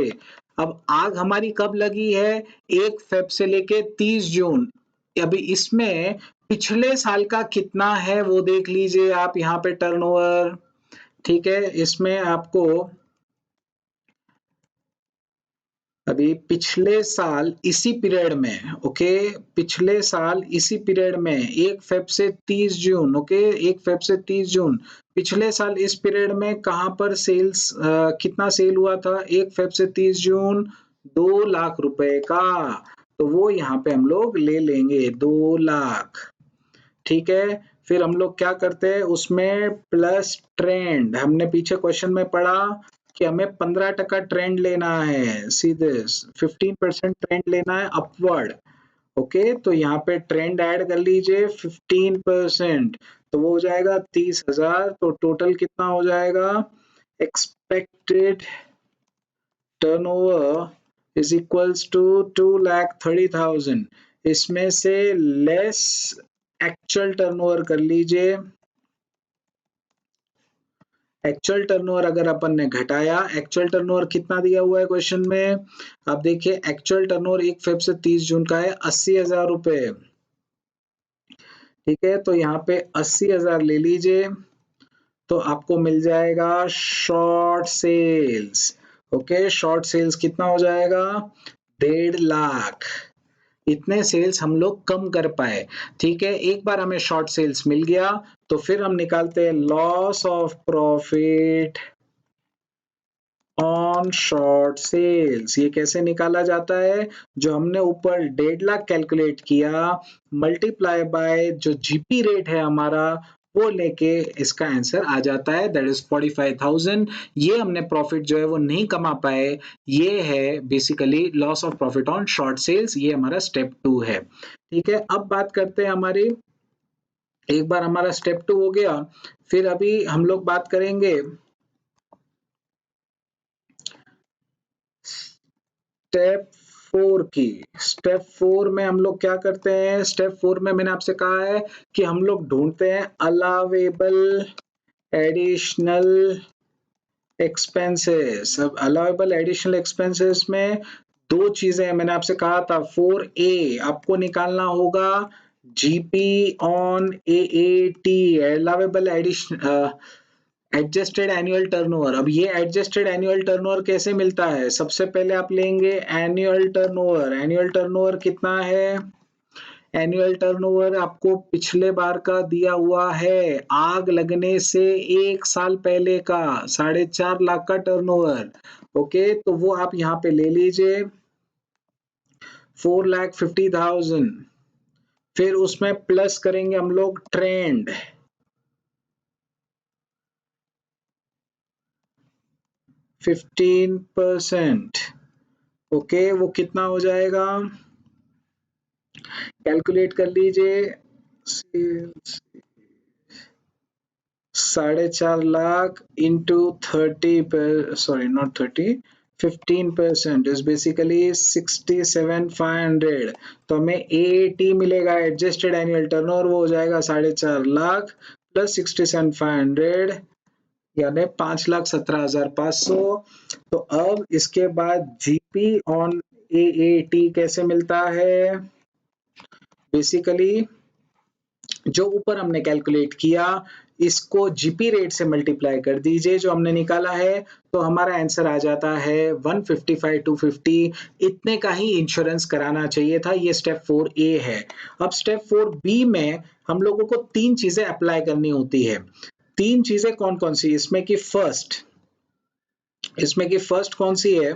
अब आग हमारी कब लगी है, 1 फेब से लेके 30 जून। अभी इसमें पिछले साल का कितना है वो देख लीजिए आप यहाँ पे टर्नओवर, ठीक है। इसमें आपको अभी पिछले साल इसी पीरियड में, ओके, पिछले साल इसी पीरियड में 1 फेब से 30 जून, ओके, 1 फेब से 30 जून पिछले साल इस पीरियड में कहां पर सेल्स कितना सेल हुआ था 1 फेब से 30 जून, 2 लाख रुपए का, तो वो यहाँ पे हम लोग ले लेंगे 2 लाख, ठीक है। फिर हम लोग क्या करते हैं उसमें प्लस ट्रेंड, हमने पीछे क्वेश्चन में पढ़ा कि हमें 15% ट्रेंड लेना है, सीधे 15% ट्रेंड लेना है अपवर्ड। ओके, तो यहाँ पे ट्रेंड ऐड कर लीजिए 15%, तो वो हो जाएगा 30,000। तो टोटल कितना हो जाएगा, expected turnover is equals to 2,30,000, इसमें से लेस एक्चुअल टर्नओवर कर लीजिए। एक्चुअल टर्नओवर अगर अपन ने घटाया, एक्चुअल टर्नओवर कितना दिया हुआ है क्वेश्चन में, आप देखिए एक्चुअल टर्नओवर 1 फेब से 30 जून का है 80,000 रुपए, ठीक है। तो यहाँ पे 80,000 ले लीजिए, तो आपको मिल जाएगा short sales. Okay, short sales कितना हो जाएगा, 1.5 लाख। इतने सेल्स हम लोग कम कर पाए, ठीक है। एक बार हमें शॉर्ट सेल्स मिल गया तो फिर हम निकालते हैं loss of profit on short sales. ये कैसे निकाला जाता है, जो हमने ऊपर 1.5 लाख कैलकुलेट किया मल्टीप्लाई बाय जो जीपी रेट है हमारा वो लेके इसका आंसर आ जाता है, दैट इज 45,000। ये हमने प्रॉफिट जो है वो नहीं कमा पाए, ये है basically loss of profit on short sales, ये हमारा स्टेप 2 है, ठीक है। अब बात करते हैं हमारी, एक बार हमारा स्टेप 2 हो गया, फिर अभी हम लोग बात करेंगे स्टेप 4 की। स्टेप 4 में हम लोग क्या करते हैं, स्टेप 4 में मैंने आपसे कहा है कि हम लोग ढूंढते हैं अलावेबल एडिशनल एक्सपेंसेस। अब अलावेबल एडिशनल एक्सपेंसेस में दो चीजें मैंने आपसे कहा था 4A आपको निकालना होगा GP on AAT allowable addition adjusted annual turnover. अब ये एडजस्टेड एनुअल टर्नओवर कैसे मिलता है? सबसे पहले आप लेंगे एनुअल टर्नओवर। एनुअल टर्नओवर कितना है? एनुअल टर्नओवर आपको पिछले बार का दिया हुआ है, आग लगने से 1 साल पहले का 4.5 लाख का टर्नओवर। ओके, तो वो आप यहाँ पे ले लीजिए 4,50,000। फिर उसमें प्लस करेंगे हम लोग ट्रेंड 15%। ओके, वो कितना हो जाएगा? कैलकुलेट कर लीजिए। 4.5 लाख इंटू 30 पर, सॉरी नॉट 30, 15% इज बेसिकली 67,500। तो हमें एटी मिलेगा एडजस्टेड एनुअल टर्नओवर, वो हो जाएगा 4.5 लाख प्लस 67,500 यानी 5,17,500। तो अब इसके बाद जीपी ऑन एएटी कैसे मिलता है? बेसिकली जो ऊपर हमने कैलकुलेट किया इसको जीपी रेट से मल्टीप्लाई कर दीजिए जो हमने निकाला है, तो हमारा आंसर आ जाता है 155,250। इतने का ही इंश्योरेंस कराना चाहिए था। ये स्टेप 4A है। अब स्टेप 4B में हम लोगों को 3 चीजें अप्लाई करनी होती है। 3 चीजें कौन कौन सी? इसमें की फर्स्ट कौन सी है?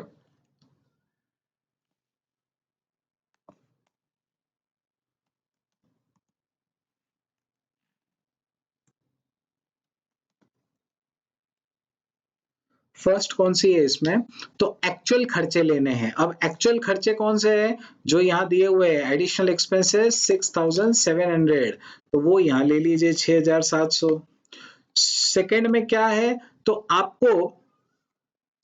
फर्स्ट कौन सी है इसमें? तो एक्चुअल खर्चे लेने हैं। अब एक्चुअल खर्चे कौन से हैं? जो यहाँ दिए हुए हैं एडिशनल एक्सपेंसेस 6,700, तो वो यहाँ ले लीजिए 6,700। सेकंड में क्या है? तो आपको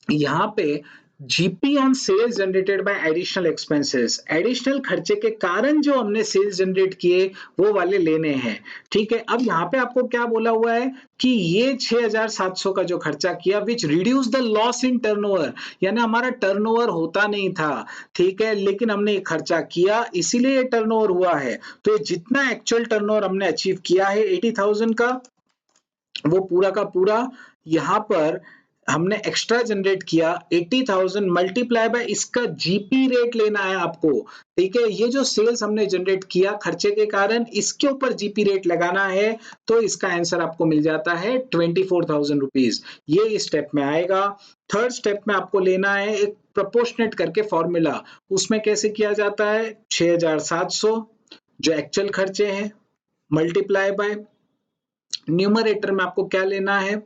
यहाँ पे GP on sales generated by additional expenses, additional खर्चे के कारण जो हमने सेल्स जनरेट किए वो वाले लेने हैं। ठीक है, अब यहाँ पे आपको क्या बोला हुआ है कि ये 6,700 का जो खर्चा किया which reduce the loss in turnover, यानी हमारा टर्नओवर होता नहीं था, ठीक है, लेकिन हमने ये खर्चा किया इसीलिए ये टर्नओवर हुआ है। तो जितना एक्चुअल टर्नओवर हमने अचीव किया है 80,000 का, वो पूरा का पूरा यहाँ पर हमने एक्स्ट्रा जनरेट किया 80,000 मल्टीप्लाई बाय इसका जीपी रेट लेना है आपको। ठीक है, ये जो सेल्स हमने जनरेट किया खर्चे के कारण, इसके ऊपर जीपी रेट लगाना है, तो इसका आंसर आपको मिल जाता है 24,000 रुपीज। ये इस स्टेप में आएगा। थर्ड स्टेप में आपको लेना है एक प्रोपोर्शनेट करके फॉर्मूला। उसमें कैसे किया जाता है? 6,700 जो एक्चुअल खर्चे हैं मल्टीप्लाई बाय न्यूमरेटर में आपको क्या लेना है?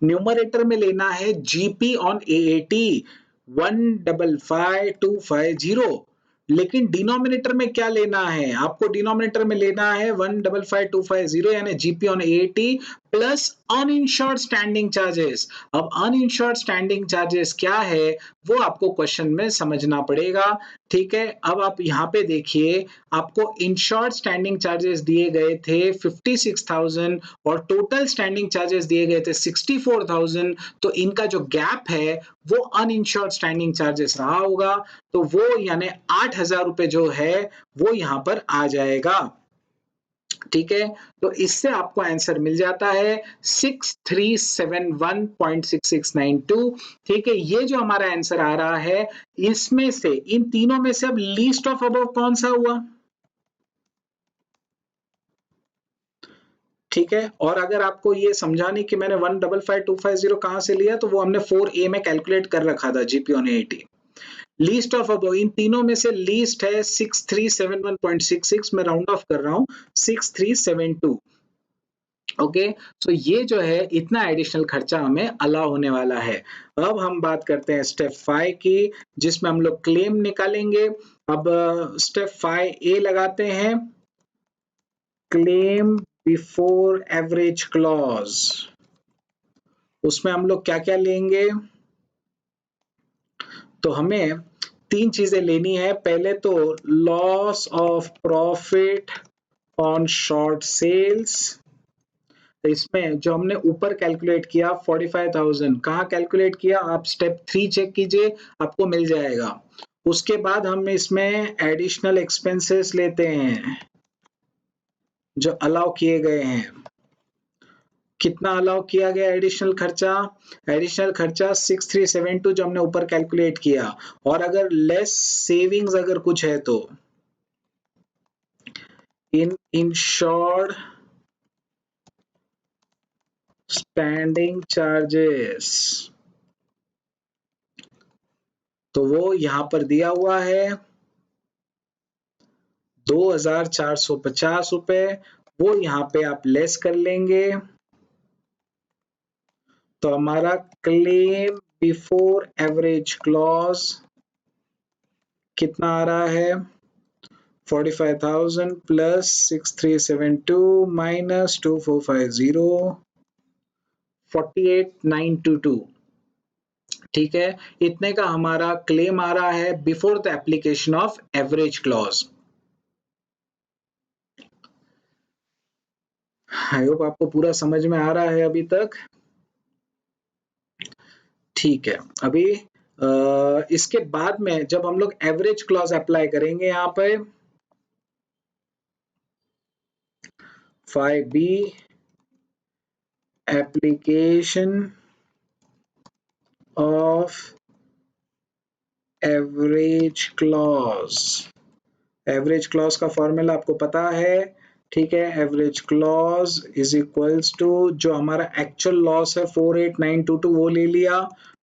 न्यूमरेटर में लेना है जीपी ऑन एएटी 155,250। लेकिन डिनोमिनेटर में क्या लेना है? आपको डिनोमिनेटर में लेना है 155,250 यानी GP on eighty plus uninsured standing charges. अब अनइंश्योर्ड स्टैंडिंग चार्जेस क्या है वो आपको क्वेश्चन में समझना पड़ेगा। ठीक है, अब आप यहाँ पे देखिए, आपको इंश्योर्ड स्टैंडिंग चार्जेस दिए गए थे 56,000 और टोटल स्टैंडिंग चार्जेस दिए गए थे 64,000। तो इनका जो गैप है वो अनइंश्योर्ड स्टैंडिंग चार्जेस रहा होगा, तो वो यानी 8,000 रुपए जो है वो यहाँ पर आ जाएगा। ठीक है, तो इससे आपको आंसर मिल जाता है 6371.6692। ठीक है, ये जो हमारा आंसर आ रहा है इसमें से, इन तीनों में से अब लीस्ट ऑफ अबव कौन सा हुआ? ठीक है, और अगर आपको ये समझाने कि मैंने 155,250 कहां से लिया, तो वो हमने 4A में कैलकुलेट कर रखा था GP on eighty. Least of above in तीनों में से लीस्ट है 6371.66, मैं राउंड ऑफ कर रहा हूं 6372। ओके, सो ये जो है इतना एडिशनल खर्चा हमें अलाउ होने वाला है। अब हम बात करते हैं स्टेप 5 की, जिसमें हम लोग क्लेम निकालेंगे। अब स्टेप 5A लगाते हैं, क्लेम बिफोर एवरेज क्लॉज। उसमें हम लोग क्या क्या लेंगे? तो हमें 3 चीजें लेनी है। पहले तो loss of profit on short sales. इसमें जो हमने ऊपर कैलकुलेट किया 45,000, कहाँ कैलकुलेट किया? आप स्टेप 3 चेक कीजिए, आपको मिल जाएगा। उसके बाद हम इसमें एडिशनल एक्सपेंसेस लेते हैं जो अलाउ किए गए हैं। कितना अलाउ किया गया एडिशनल खर्चा? एडिशनल खर्चा 6372 जो हमने ऊपर कैलकुलेट किया। और अगर लेस सेविंग्स अगर कुछ है तो इन इंश्योर्ड स्पेंडिंग चार्जेस, तो वो यहां पर दिया हुआ है 2450 रुपए, वो यहां पे आप लेस कर लेंगे तो हमारा क्लेम बिफोर एवरेज क्लॉज कितना आ रहा है? 45,000 प्लस 6372 माइनस 2450, 48,922। ठीक है, इतने का हमारा क्लेम आ रहा है before the application of average clause. I hope आपको पूरा समझ में आ रहा है अभी तक। ठीक है, अभी इसके बाद में जब हम लोग एवरेज क्लॉज अप्लाई करेंगे यहाँ पे 5B application of average clause. Average clause का फॉर्मूला आपको पता है, ठीक है। Average clause is equals to जो हमारा एक्चुअल लॉस है 48,922 वो ले लिया,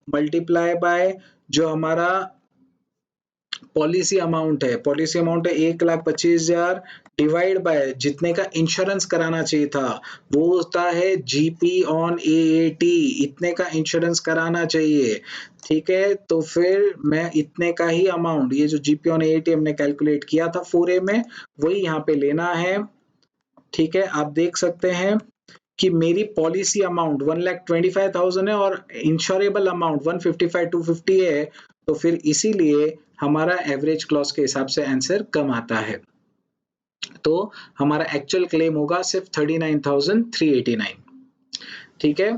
मल्टीप्लाई बाय जो हमारा पॉलिसी अमाउंट है, पॉलिसी अमाउंट है 1,25,000 डिवाइड बाय जितने का इंश्योरेंस कराना चाहिए था, वो होता है जीपी ऑन एएटी, इतने का इंश्योरेंस कराना चाहिए। ठीक है, तो फिर मैं इतने का ही अमाउंट, ये जो जीपी ऑन एएटी हमने कैलकुलेट किया था 4A में, वही यहाँ पे लेना है। ठीक है, आप देख सकते हैं कि मेरी पॉलिसी अमाउंट 1,25,000 है और इंश्योरेबल अमाउंट 155,250 है, तो फिर इसीलिए हमारा एवरेज क्लॉज के हिसाब से आंसर कम आता है। तो हमारा एक्चुअल क्लेम होगा सिर्फ 39,389। ठीक है,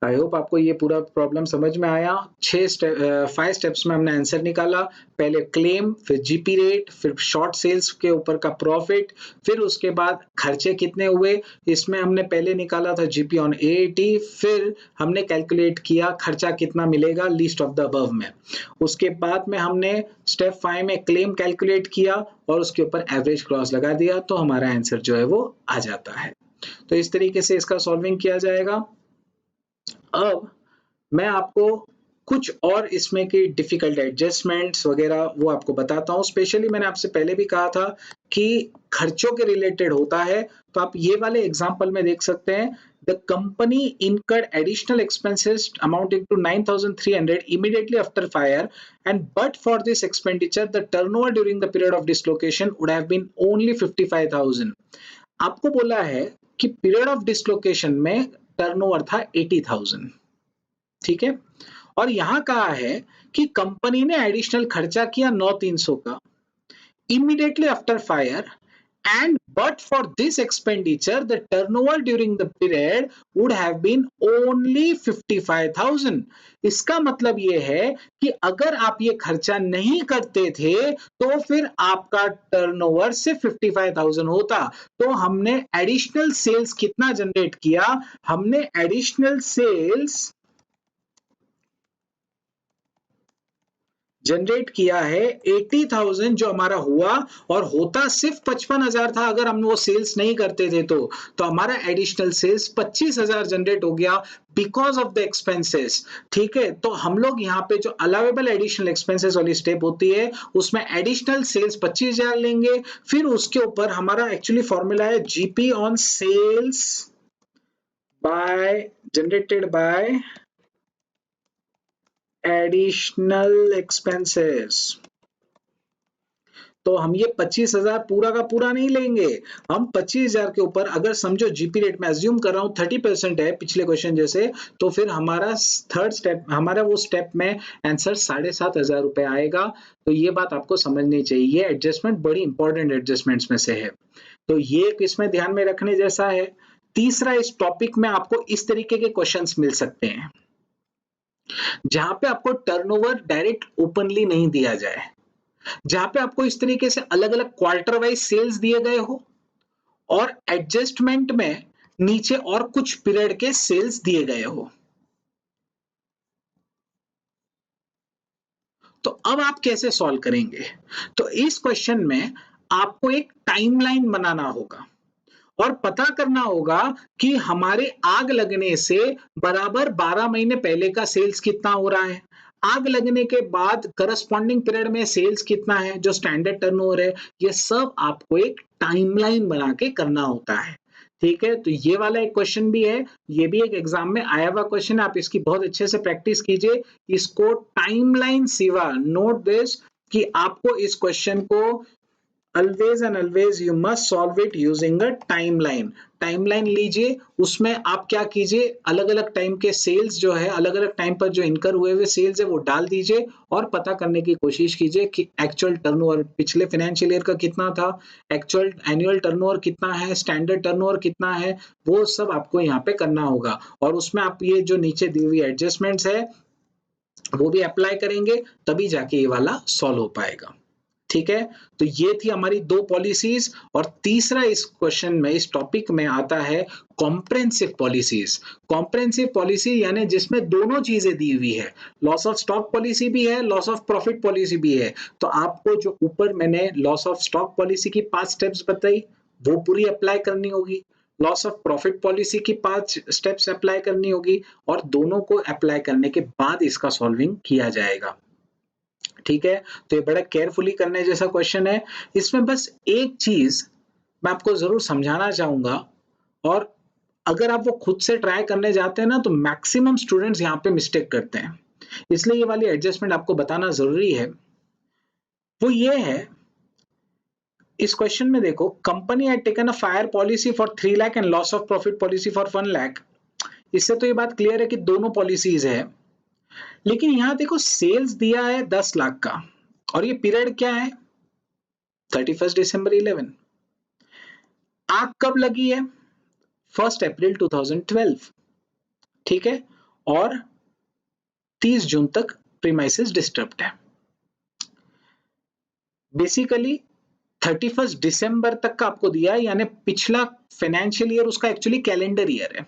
आई होप आपको ये पूरा प्रॉब्लम समझ में आया। 5 स्टेप्स में हमने आंसर निकाला। पहले क्लेम, फिर जीपी रेट, फिर शॉर्ट सेल्स के ऊपर का प्रॉफिट, फिर उसके बाद खर्चे कितने हुए, इसमें हमने पहले निकाला था जीपी ऑन एटी, फिर हमने कैलकुलेट किया खर्चा कितना मिलेगा लीस्ट ऑफ द अबव में। उसके बाद में हमने स्टेप 5 में क्लेम कैलकुलेट किया और उसके ऊपर एवरेज क्लॉज लगा दिया, तो हमारा आंसर जो है वो आ जाता है। तो इस तरीके से इसका सॉल्विंग किया जाएगा। अब मैं आपको कुछ और इसमें की डिफिकल्ट एडजस्टमेंट्स वगैरह वो आपको बताता हूँ। स्पेशली मैंने आपसे पहले भी कहा था कि खर्चों के रिलेटेड होता है, तो आप ये वाले एग्जांपल में देख सकते हैं। The company incurred additional expenses amounting to 9,300 immediately after fire, and but for this expenditure, the turnover during the period of dislocation would have been only 55,000. आपको बोला है कि पीरियड ऑफ डिसलोकेशन में टर्नओवर था 80,000। ठीक है, और यहां कहा है कि कंपनी ने एडिशनल खर्चा किया 9,300 का immediately after fire, and but for this expenditure the turnover during the period would have been only 55,000. इसका मतलब ये है कि अगर आप ये खर्चा नहीं करते थे तो फिर आपका टर्नओवर सिर्फ 55,000 होता। तो हमने एडिशनल सेल्स कितना जनरेट किया? हमने एडिशनल सेल्स जनरेट किया है 80,000 जो हमारा हुआ, और होता सिर्फ 55,000 था अगर हम वो सेल्स नहीं करते थे। तो हमारा एडिशनल सेल्स 25,000 जनरेट हो गया बिकॉज ऑफ द एक्सपेंसेस। ठीक है, तो हम लोग यहाँ पे जो अलाउेबल एडिशनल एक्सपेंसेस वाली स्टेप होती है उसमें एडिशनल सेल्स 25,000 लेंगे, फिर उसके ऊपर हमारा एक्चुअली फॉर्मूला है GP on sales by generated by additional expenses. तो हम ये 25,000 पूरा का पूरा नहीं लेंगे, हम 25,000 के ऊपर अगर समझो जीपी रेट में अज्यूम कर रहा हूं 30% है पिछले क्वेश्चन जैसे, तो फिर हमारा थर्ड स्टेप, हमारा वो स्टेप में आंसर 7,500 रुपए आएगा। तो ये बात आपको समझनी चाहिए, ये एडजस्टमेंट बड़ी इंपॉर्टेंट एडजस्टमेंट्स में से है, तो ये इसमें ध्यान में रखने जैसा है। तीसरा, इस टॉपिक में आपको इस तरीके के क्वेश्चंस मिल सकते हैं। जहाँ पे आपको टर्नओवर डायरेक्ट ओपनली नहीं दिया जाए, जहाँ पे आपको इस तरीके से अलग-अलग क्वार्टर वाइज सेल्स दिए गए हो और एडजस्टमेंट में नीचे और कुछ पीरियड के सेल्स दिए गए हो। तो अब आप कैसे सॉल्व करेंगे? तो इस क्वेश्चन में आपको एक टाइमलाइन बनाना होगा और पता करना होगा कि हमारे आग लगने से बराबर 12 महीने पहले का सेल्स कितना हो रहा है। आग लगने के बाद करस्पॉन्डिंग पीरियड में सेल्स कितना है, जो स्टैंडर्ड टर्नओवर है, ये सब आपको एक टाइमलाइन बना के करना होता है। ठीक है, तो ये वाला एक क्वेश्चन भी है, ये भी एक एग्जाम में आया हुआ क्वेश्चन है, आप इसकी बहुत अच्छे से प्रैक्टिस कीजिए। इसको टाइमलाइन सिवा नोट दिस कि आपको इस क्वेश्चन को always and always you must solve it using a timeline। Timeline लीजिए, उसमें आप क्या कीजिए, अलग अलग टाइम के सेल्स जो है, अलग अलग टाइम पर जो इनकर हुए हुए सेल्स है वो डाल दीजिए और पता करने की कोशिश कीजिए कि एक्चुअल टर्नओवर पिछले फाइनेंशियल ईयर का कितना था, एक्चुअल एनुअल टर्नओवर कितना है, स्टैंडर्ड टर्नओवर कितना है, वो सब आपको यहाँ पे करना होगा। और उसमें आप ये जो नीचे दी हुई एडजस्टमेंट्स है वो भी अप्लाई करेंगे, तभी जाके ये वाला सॉल्व हो पाएगा। ठीक है, तो ये थी हमारी दो पॉलिसीज। और तीसरा इस क्वेश्चन में, इस टॉपिक में आता है कॉम्प्रेहेंसिव पॉलिसीज। कॉम्प्रेहेंसिव पॉलिसी यानी जिसमें दोनों चीजें दी हुई है, लॉस ऑफ स्टॉक पॉलिसी भी है, लॉस ऑफ प्रॉफिट पॉलिसी भी है। तो आपको जो ऊपर मैंने लॉस ऑफ स्टॉक पॉलिसी की 5 स्टेप्स बताई वो पूरी अप्लाई करनी होगी, लॉस ऑफ प्रॉफिट पॉलिसी की 5 स्टेप्स अप्लाई करनी होगी और दोनों को अप्लाई करने के बाद इसका सॉल्विंग किया जाएगा। ठीक है, तो ये बड़ा केयरफुली करने जैसा क्वेश्चन है। इसमें बस एक चीज मैं आपको जरूर समझाना चाहूंगा, और अगर आप वो खुद से ट्राई करने जाते हैं ना तो मैक्सिमम स्टूडेंट्स यहाँ पे मिस्टेक करते हैं, इसलिए ये वाली एडजस्टमेंट आपको बताना जरूरी है। वो ये है, इस क्वेश्चन में देखो, company had taken a fire policy for 3 lakh and loss of profit policy for 1 lakh. इससे तो ये बात क्लियर है कि दोनों पॉलिसीज है, लेकिन यहाँ देखो सेल्स दिया है 10 लाख का और ये पीरियड क्या है, 31 दिसंबर 11। आग कब लगी है, 1 अप्रैल 2012। ठीक है, और 30 जून तक प्रीमाइसेस डिस्टर्ब्ड है। बेसिकली 31 दिसंबर तक का आपको दिया है, यानी पिछला फाइनेंशियल ईयर उसका एक्चुअली कैलेंडर ईयर है।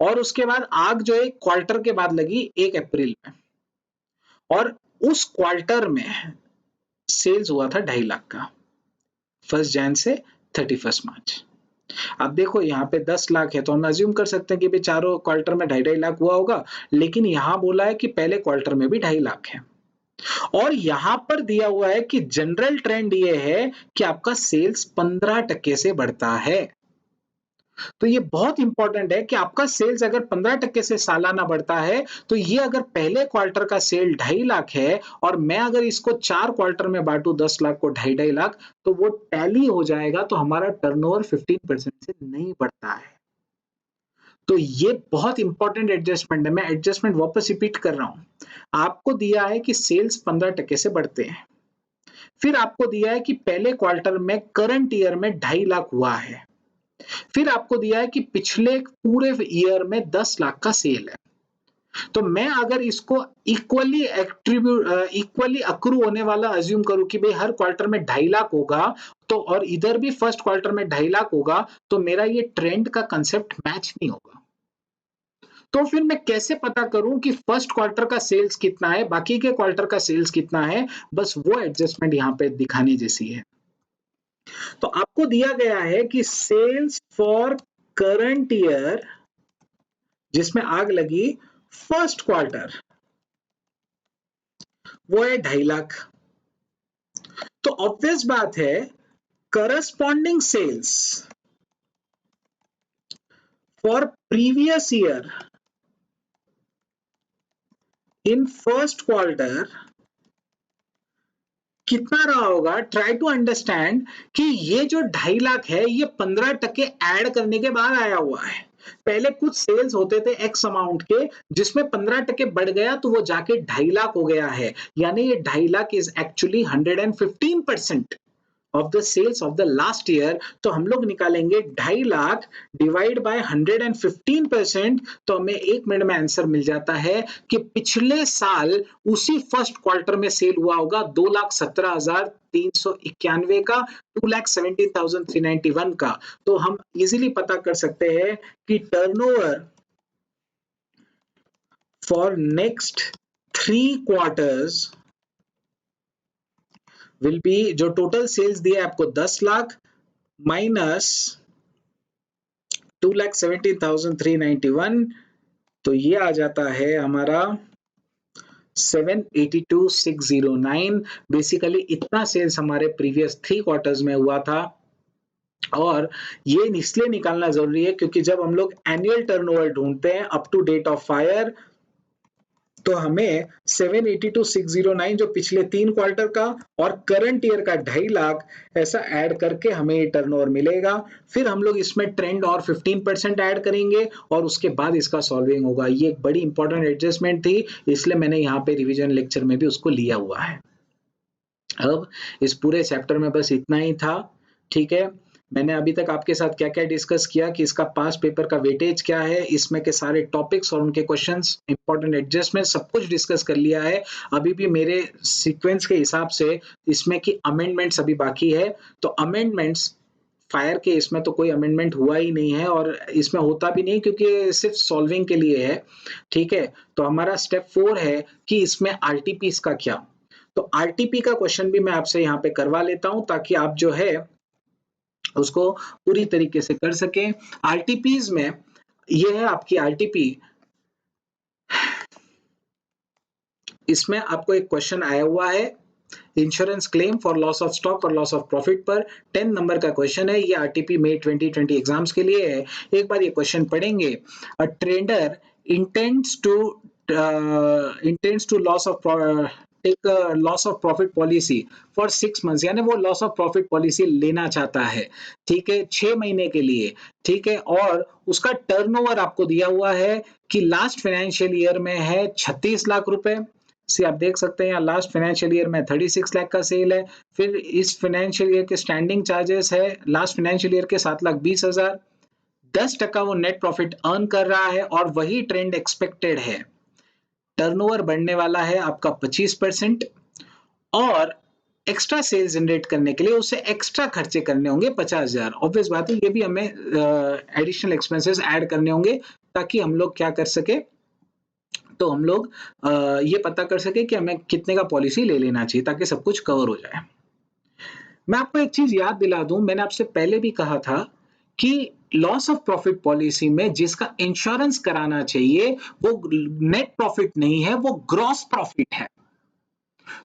और उसके बाद आग जो है क्वार्टर के बाद लगी 1 अप्रैल में, और उस क्वार्टर में सेल्स हुआ था 2.5 लाख का, 1 जैन से 31 मार्च। अब देखो यहाँ पे 10 लाख है तो हम अज्यूम कर सकते हैं कि भाई चारों क्वार्टर में 2.5 लाख हुआ होगा, लेकिन यहाँ बोला है कि पहले क्वार्टर में भी 2.5 लाख है। और यहाँ पर दिया हुआ है कि जनरल ट्रेंड ये है कि आपका सेल्स 15% से बढ़ता है। तो ये बहुत इंपॉर्टेंट है कि आपका सेल्स अगर 15% से सालाना बढ़ता है, तो ये अगर पहले क्वार्टर का सेल 2.5 लाख है और मैं अगर इसको 4 क्वार्टर में बांटू 10 लाख को 2.5 लाख, तो वो टैली हो जाएगा, तो हमारा टर्नओवर 15% से नहीं बढ़ता है। तो ये बहुत इंपॉर्टेंट एडजस्टमेंट है। मैं एडजस्टमेंट वापस रिपीट कर रहा हूं। आपको दिया है कि सेल्स 15% से बढ़ते हैं, फिर आपको दिया है कि पहले क्वार्टर में करंट ईयर में 2.5 लाख हुआ है, फिर आपको दिया है कि पिछले पूरे ईयर में 10 लाख का सेल है। तो मैं अगर इसको इक्वली अक्रू होने वाला अज्यूम करूं कि भाई हर क्वार्टर में 2.5 लाख होगा, तो और इधर भी फर्स्ट क्वार्टर में 2.5 लाख होगा, तो मेरा ये ट्रेंड का कंसेप्ट मैच नहीं होगा। तो फिर मैं कैसे पता करूं कि फर्स्ट क्वार्टर का सेल्स कितना है, बाकी के क्वार्टर का सेल्स कितना है? बस वो एडजस्टमेंट यहां पे दिखाने जैसी है। तो आपको दिया गया है कि सेल्स फॉर करंट ईयर जिसमें आग लगी फर्स्ट क्वार्टर, वो है 2.5 लाख। तो ऑब्वियस बात है, corresponding sales for previous year in first quarter कितना रहा होगा? ट्राई टू अंडरस्टैंड कि ये जो 2.5 लाख है ये 15% ऐड करने के बाद आया हुआ है। पहले कुछ सेल्स होते थे एक्स अमाउंट के, जिसमें 15% बढ़ गया तो वो जाके 2.5 लाख हो गया है, यानी ये 2.5 lakh is actually 115%। Of the sales of the last year, तो हम लोग निकालेंगे 2.5 लाख डिवाइड बाय 115%, तो हमें 1 मिनट में आंसर मिल जाता है कि पिछले साल उसी फर्स्ट क्वार्टर में सेल हुआ होगा 2,17,391 का, 2,17,391 का। तो हम इजीली पता कर सकते हैं कि turnover for next 3 quarters will be, जो टोटल सेल्स दिया आपको 10 लाख माइनस 2,17,391, तो ये आ जाता है हमारा 782,609। बेसिकली इतना सेल्स हमारे प्रीवियस 3 क्वार्टर्स में हुआ था, और ये इसलिए निकालना जरूरी है क्योंकि जब हम लोग एनुअल टर्नओवर ढूंढते हैं up to date of fire, तो हमें 782,609 जो पिछले 3 क्वार्टर का और करंट ईयर का 2.5 लाख ऐसा ऐड करके हमें ये टर्नओवर मिलेगा। फिर हम लोग इसमें ट्रेंड और 15% ऐड करेंगे और उसके बाद इसका सॉल्विंग होगा। ये एक बड़ी इंपॉर्टेंट एडजस्टमेंट थी, इसलिए मैंने यहाँ पे रिवीजन लेक्चर में भी उसको लिया हुआ है। अब इस पूरे चैप्टर में बस इतना ही था, ठीक है। मैंने अभी तक आपके साथ क्या क्या डिस्कस किया कि इसका पास पेपर का वेटेज क्या है, इसमें के सारे टॉपिक्स और उनके क्वेश्चंस, इंपॉर्टेंट एडजस्टमेंट, सब कुछ डिस्कस कर लिया है। अभी भी मेरे सीक्वेंस के हिसाब से इसमें की अमेंडमेंट्स अभी बाकी है, तो अमेंडमेंट्स फायर के इसमें तो कोई अमेंडमेंट हुआ ही नहीं है और इसमें होता भी नहीं क्योंकि सिर्फ सॉल्विंग के लिए है, ठीक है। तो हमारा स्टेप 4 है कि इसमें आरटीपीस का क्या, तो आरटीपी का क्वेश्चन भी मैं आपसे यहाँ पे करवा लेता हूं ताकि आप जो है उसको पूरी तरीके से कर सकें। आरटीपीज में ये है आपकी आरटीपी, इसमें आपको एक क्वेश्चन आया हुआ है insurance claim for loss of stock और लॉस ऑफ प्रॉफिट पर, 10 नंबर का क्वेश्चन है। ये आरटीपी मई 2020 एग्जाम्स के लिए है। एक बार ये क्वेश्चन पढ़ेंगे। A trader intends to loss of take loss of profit policy for 6 months, यानी वो लॉस ऑफ प्रॉफिट पॉलिसी लेना चाहता है, ठीक है, 6 महीने के लिए, ठीक है। और उसका टर्नओवर आपको दिया हुआ है कि लास्ट फाइनेंशियल ईयर में है 36 लाख रुपए से, आप देख सकते हैं यहाँ लास्ट फाइनेंशियल ईयर में 36 लाख का सेल है। फिर इस फाइनेंशियल ईयर के स्टैंडिंग चार्जेस है लास्ट फाइनेंशियल ईयर के 7,20,000, 10% वो नेट प्रॉफिट अर्न कर रहा है और वही ट्रेंड एक्सपेक्टेड है। टर्नओवर बढ़ने वाला है आपका 25%, और एक्स्ट्रा सेल्स जनरेट करने के लिए उसे एक्स्ट्रा खर्चे करने होंगे 50,000। ऑब्वियस बात है, ये भी हमें एडिशनल एक्सपेंसेस ऐड करने होंगे ताकि हम लोग क्या कर सके, तो हम लोग ये पता कर सके कि हमें कितने का पॉलिसी ले लेना चाहिए ताकि सब कुछ कवर हो जाए। मैं आपको एक चीज याद दिला दूं, मैंने आपसे पहले भी कहा था कि लॉस ऑफ प्रॉफिट पॉलिसी में जिसका इंश्योरेंस कराना चाहिए वो नेट प्रॉफिट नहीं है, वो ग्रॉस प्रॉफिट है।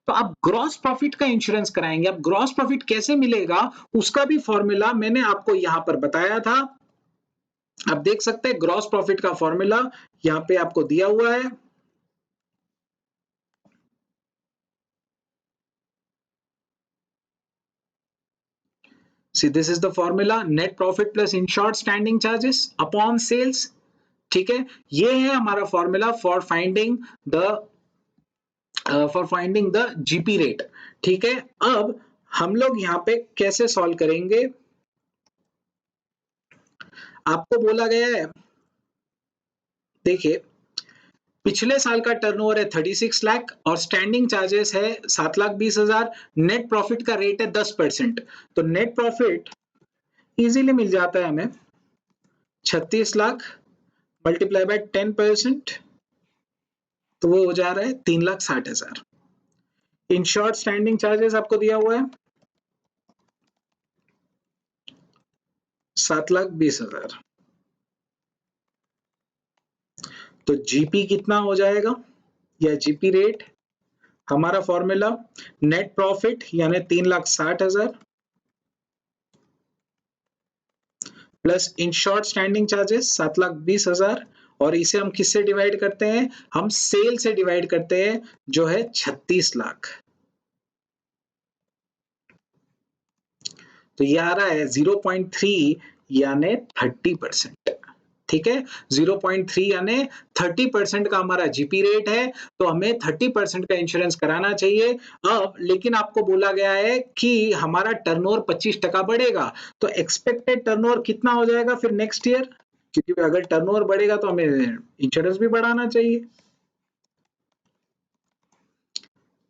तो आप ग्रॉस प्रॉफिट का इंश्योरेंस कराएंगे। अब ग्रॉस प्रॉफिट कैसे मिलेगा उसका भी फॉर्मूला मैंने आपको यहां पर बताया था। आप देख सकते हैं ग्रॉस प्रॉफिट का फॉर्मूला यहां पे आपको दिया हुआ है। See, this is the formula, net profit plus insured standing charges upon sales, ठीक है। ये है हमारा formula for finding the GP rate, ठीक है। अब हम लोग यहाँ पे कैसे सॉल्व करेंगे, आपको बोला गया है, देखिए पिछले साल का टर्नओवर है 36 लाख और स्टैंडिंग चार्जेस है 7,20,000, नेट प्रॉफिट का रेट है 10%, तो नेट प्रॉफिट इजीली मिल जाता है हमें 36 लाख मल्टीप्लाई बाय 10%, तो वो हो जा रहा है 3,60,000। इंश्योर्ड स्टैंडिंग चार्जेस आपको दिया हुआ है 7,20,000, तो जीपी कितना हो जाएगा, या जीपी रेट, हमारा फॉर्मूला नेट प्रॉफिट यानी 3,60,000 प्लस इंश्योर्ड स्टैंडिंग चार्जेस 7,20,000, और इसे हम किससे डिवाइड करते हैं, हम सेल से डिवाइड करते हैं जो है 36 लाख, तो ये आ रहा है 0.3 यानी 30%। ठीक है, 0.3 यानी 30% का हमारा जीपी रेट है, तो हमें 30% का इंश्योरेंस कराना चाहिए। अब लेकिन आपको बोला गया है कि हमारा टर्नओवर 25% बढ़ेगा, तो एक्सपेक्टेड टर्नओवर कितना हो जाएगा फिर नेक्स्ट ईयर? क्योंकि अगर टर्नओवर बढ़ेगा तो हमें इंश्योरेंस भी बढ़ाना चाहिए।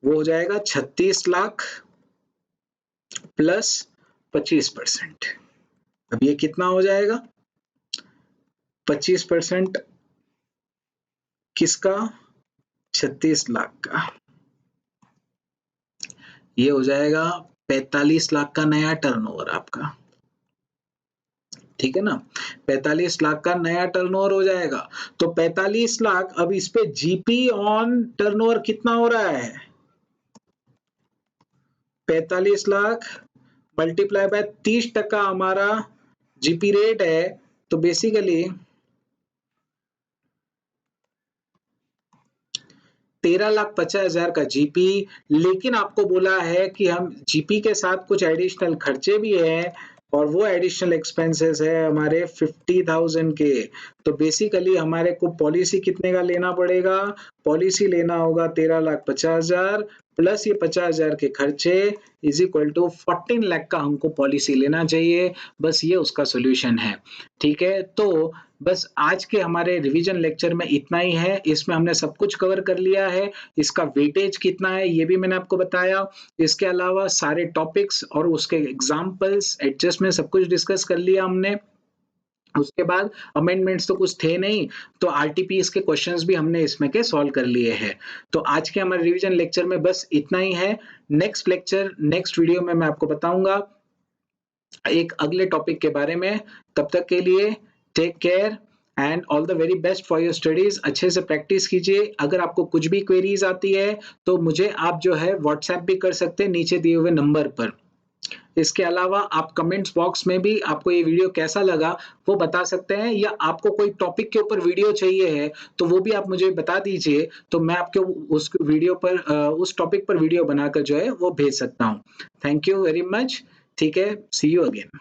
वो हो जाएगा 36 लाख प्लस 25%। अब ये कितना हो जाएगा? 25% किसका? 36 लाख का। ये हो जाएगा 45 लाख का नया टर्नओवर आपका, ठीक है ना? 45 लाख का नया टर्नओवर हो जाएगा। तो 45 लाख, अब इस पे जीपी ऑन टर्नओवर कितना हो रहा है? 45 लाख मल्टीप्लाई बाय 30% हमारा जीपी रेट है, तो बेसिकली 13,50,000 का जीपी। लेकिन आपको बोला है कि हम जीपी के साथ कुछ एडिशनल खर्चे भी हैं, और वो एडिशनल एक्सपेंसेस है हमारे 50,000 के। तो बेसिकली हमारे को पॉलिसी कितने का लेना पड़ेगा? पॉलिसी लेना होगा 13,50,000 प्लस ये 50,000 के खर्चे इज इक्वल टू 14 लाख का हमको पॉलिसी लेना चाहिए। बस ये उसका सोल्यूशन है, ठीक है? तो बस आज के हमारे रिवीजन लेक्चर में इतना ही है। इसमें हमने सब कुछ कवर कर लिया है। इसका वेटेज कितना है ये भी मैंने आपको बताया। इसके अलावा सारे टॉपिक्स और उसके एग्जाम्पल्स, एडजस्टमेंट सब कुछ डिस्कस कर लिया हमने। उसके बाद अमेंडमेंट्स तो कुछ थे नहीं, तो आरटीपीएस के क्वेश्चंस भी हमने इसमें के सॉल्व कर लिए हैं। तो आज के हमारे रिवीजन लेक्चर में बस इतना ही है। नेक्स्ट लेक्चर, नेक्स्ट वीडियो में मैं आपको बताऊंगा एक अगले टॉपिक के बारे में। तब तक के लिए take care and all the very best for your studies. अच्छे से प्रैक्टिस कीजिए। अगर आपको कुछ भी क्वेरीज आती है तो मुझे आप जो है व्हाट्सएप भी कर सकते हैं नीचे दिए हुए नंबर पर। इसके अलावा आप कमेंट्स बॉक्स में भी आपको ये वीडियो कैसा लगा वो बता सकते हैं, या आपको कोई टॉपिक के ऊपर वीडियो चाहिए है तो वो भी आप मुझे बता दीजिए, तो मैं आपको उस वीडियो पर उस टॉपिक पर वीडियो बनाकर जो है वो भेज सकता हूँ। Thank you very much. ठीक है, सी यू अगेन।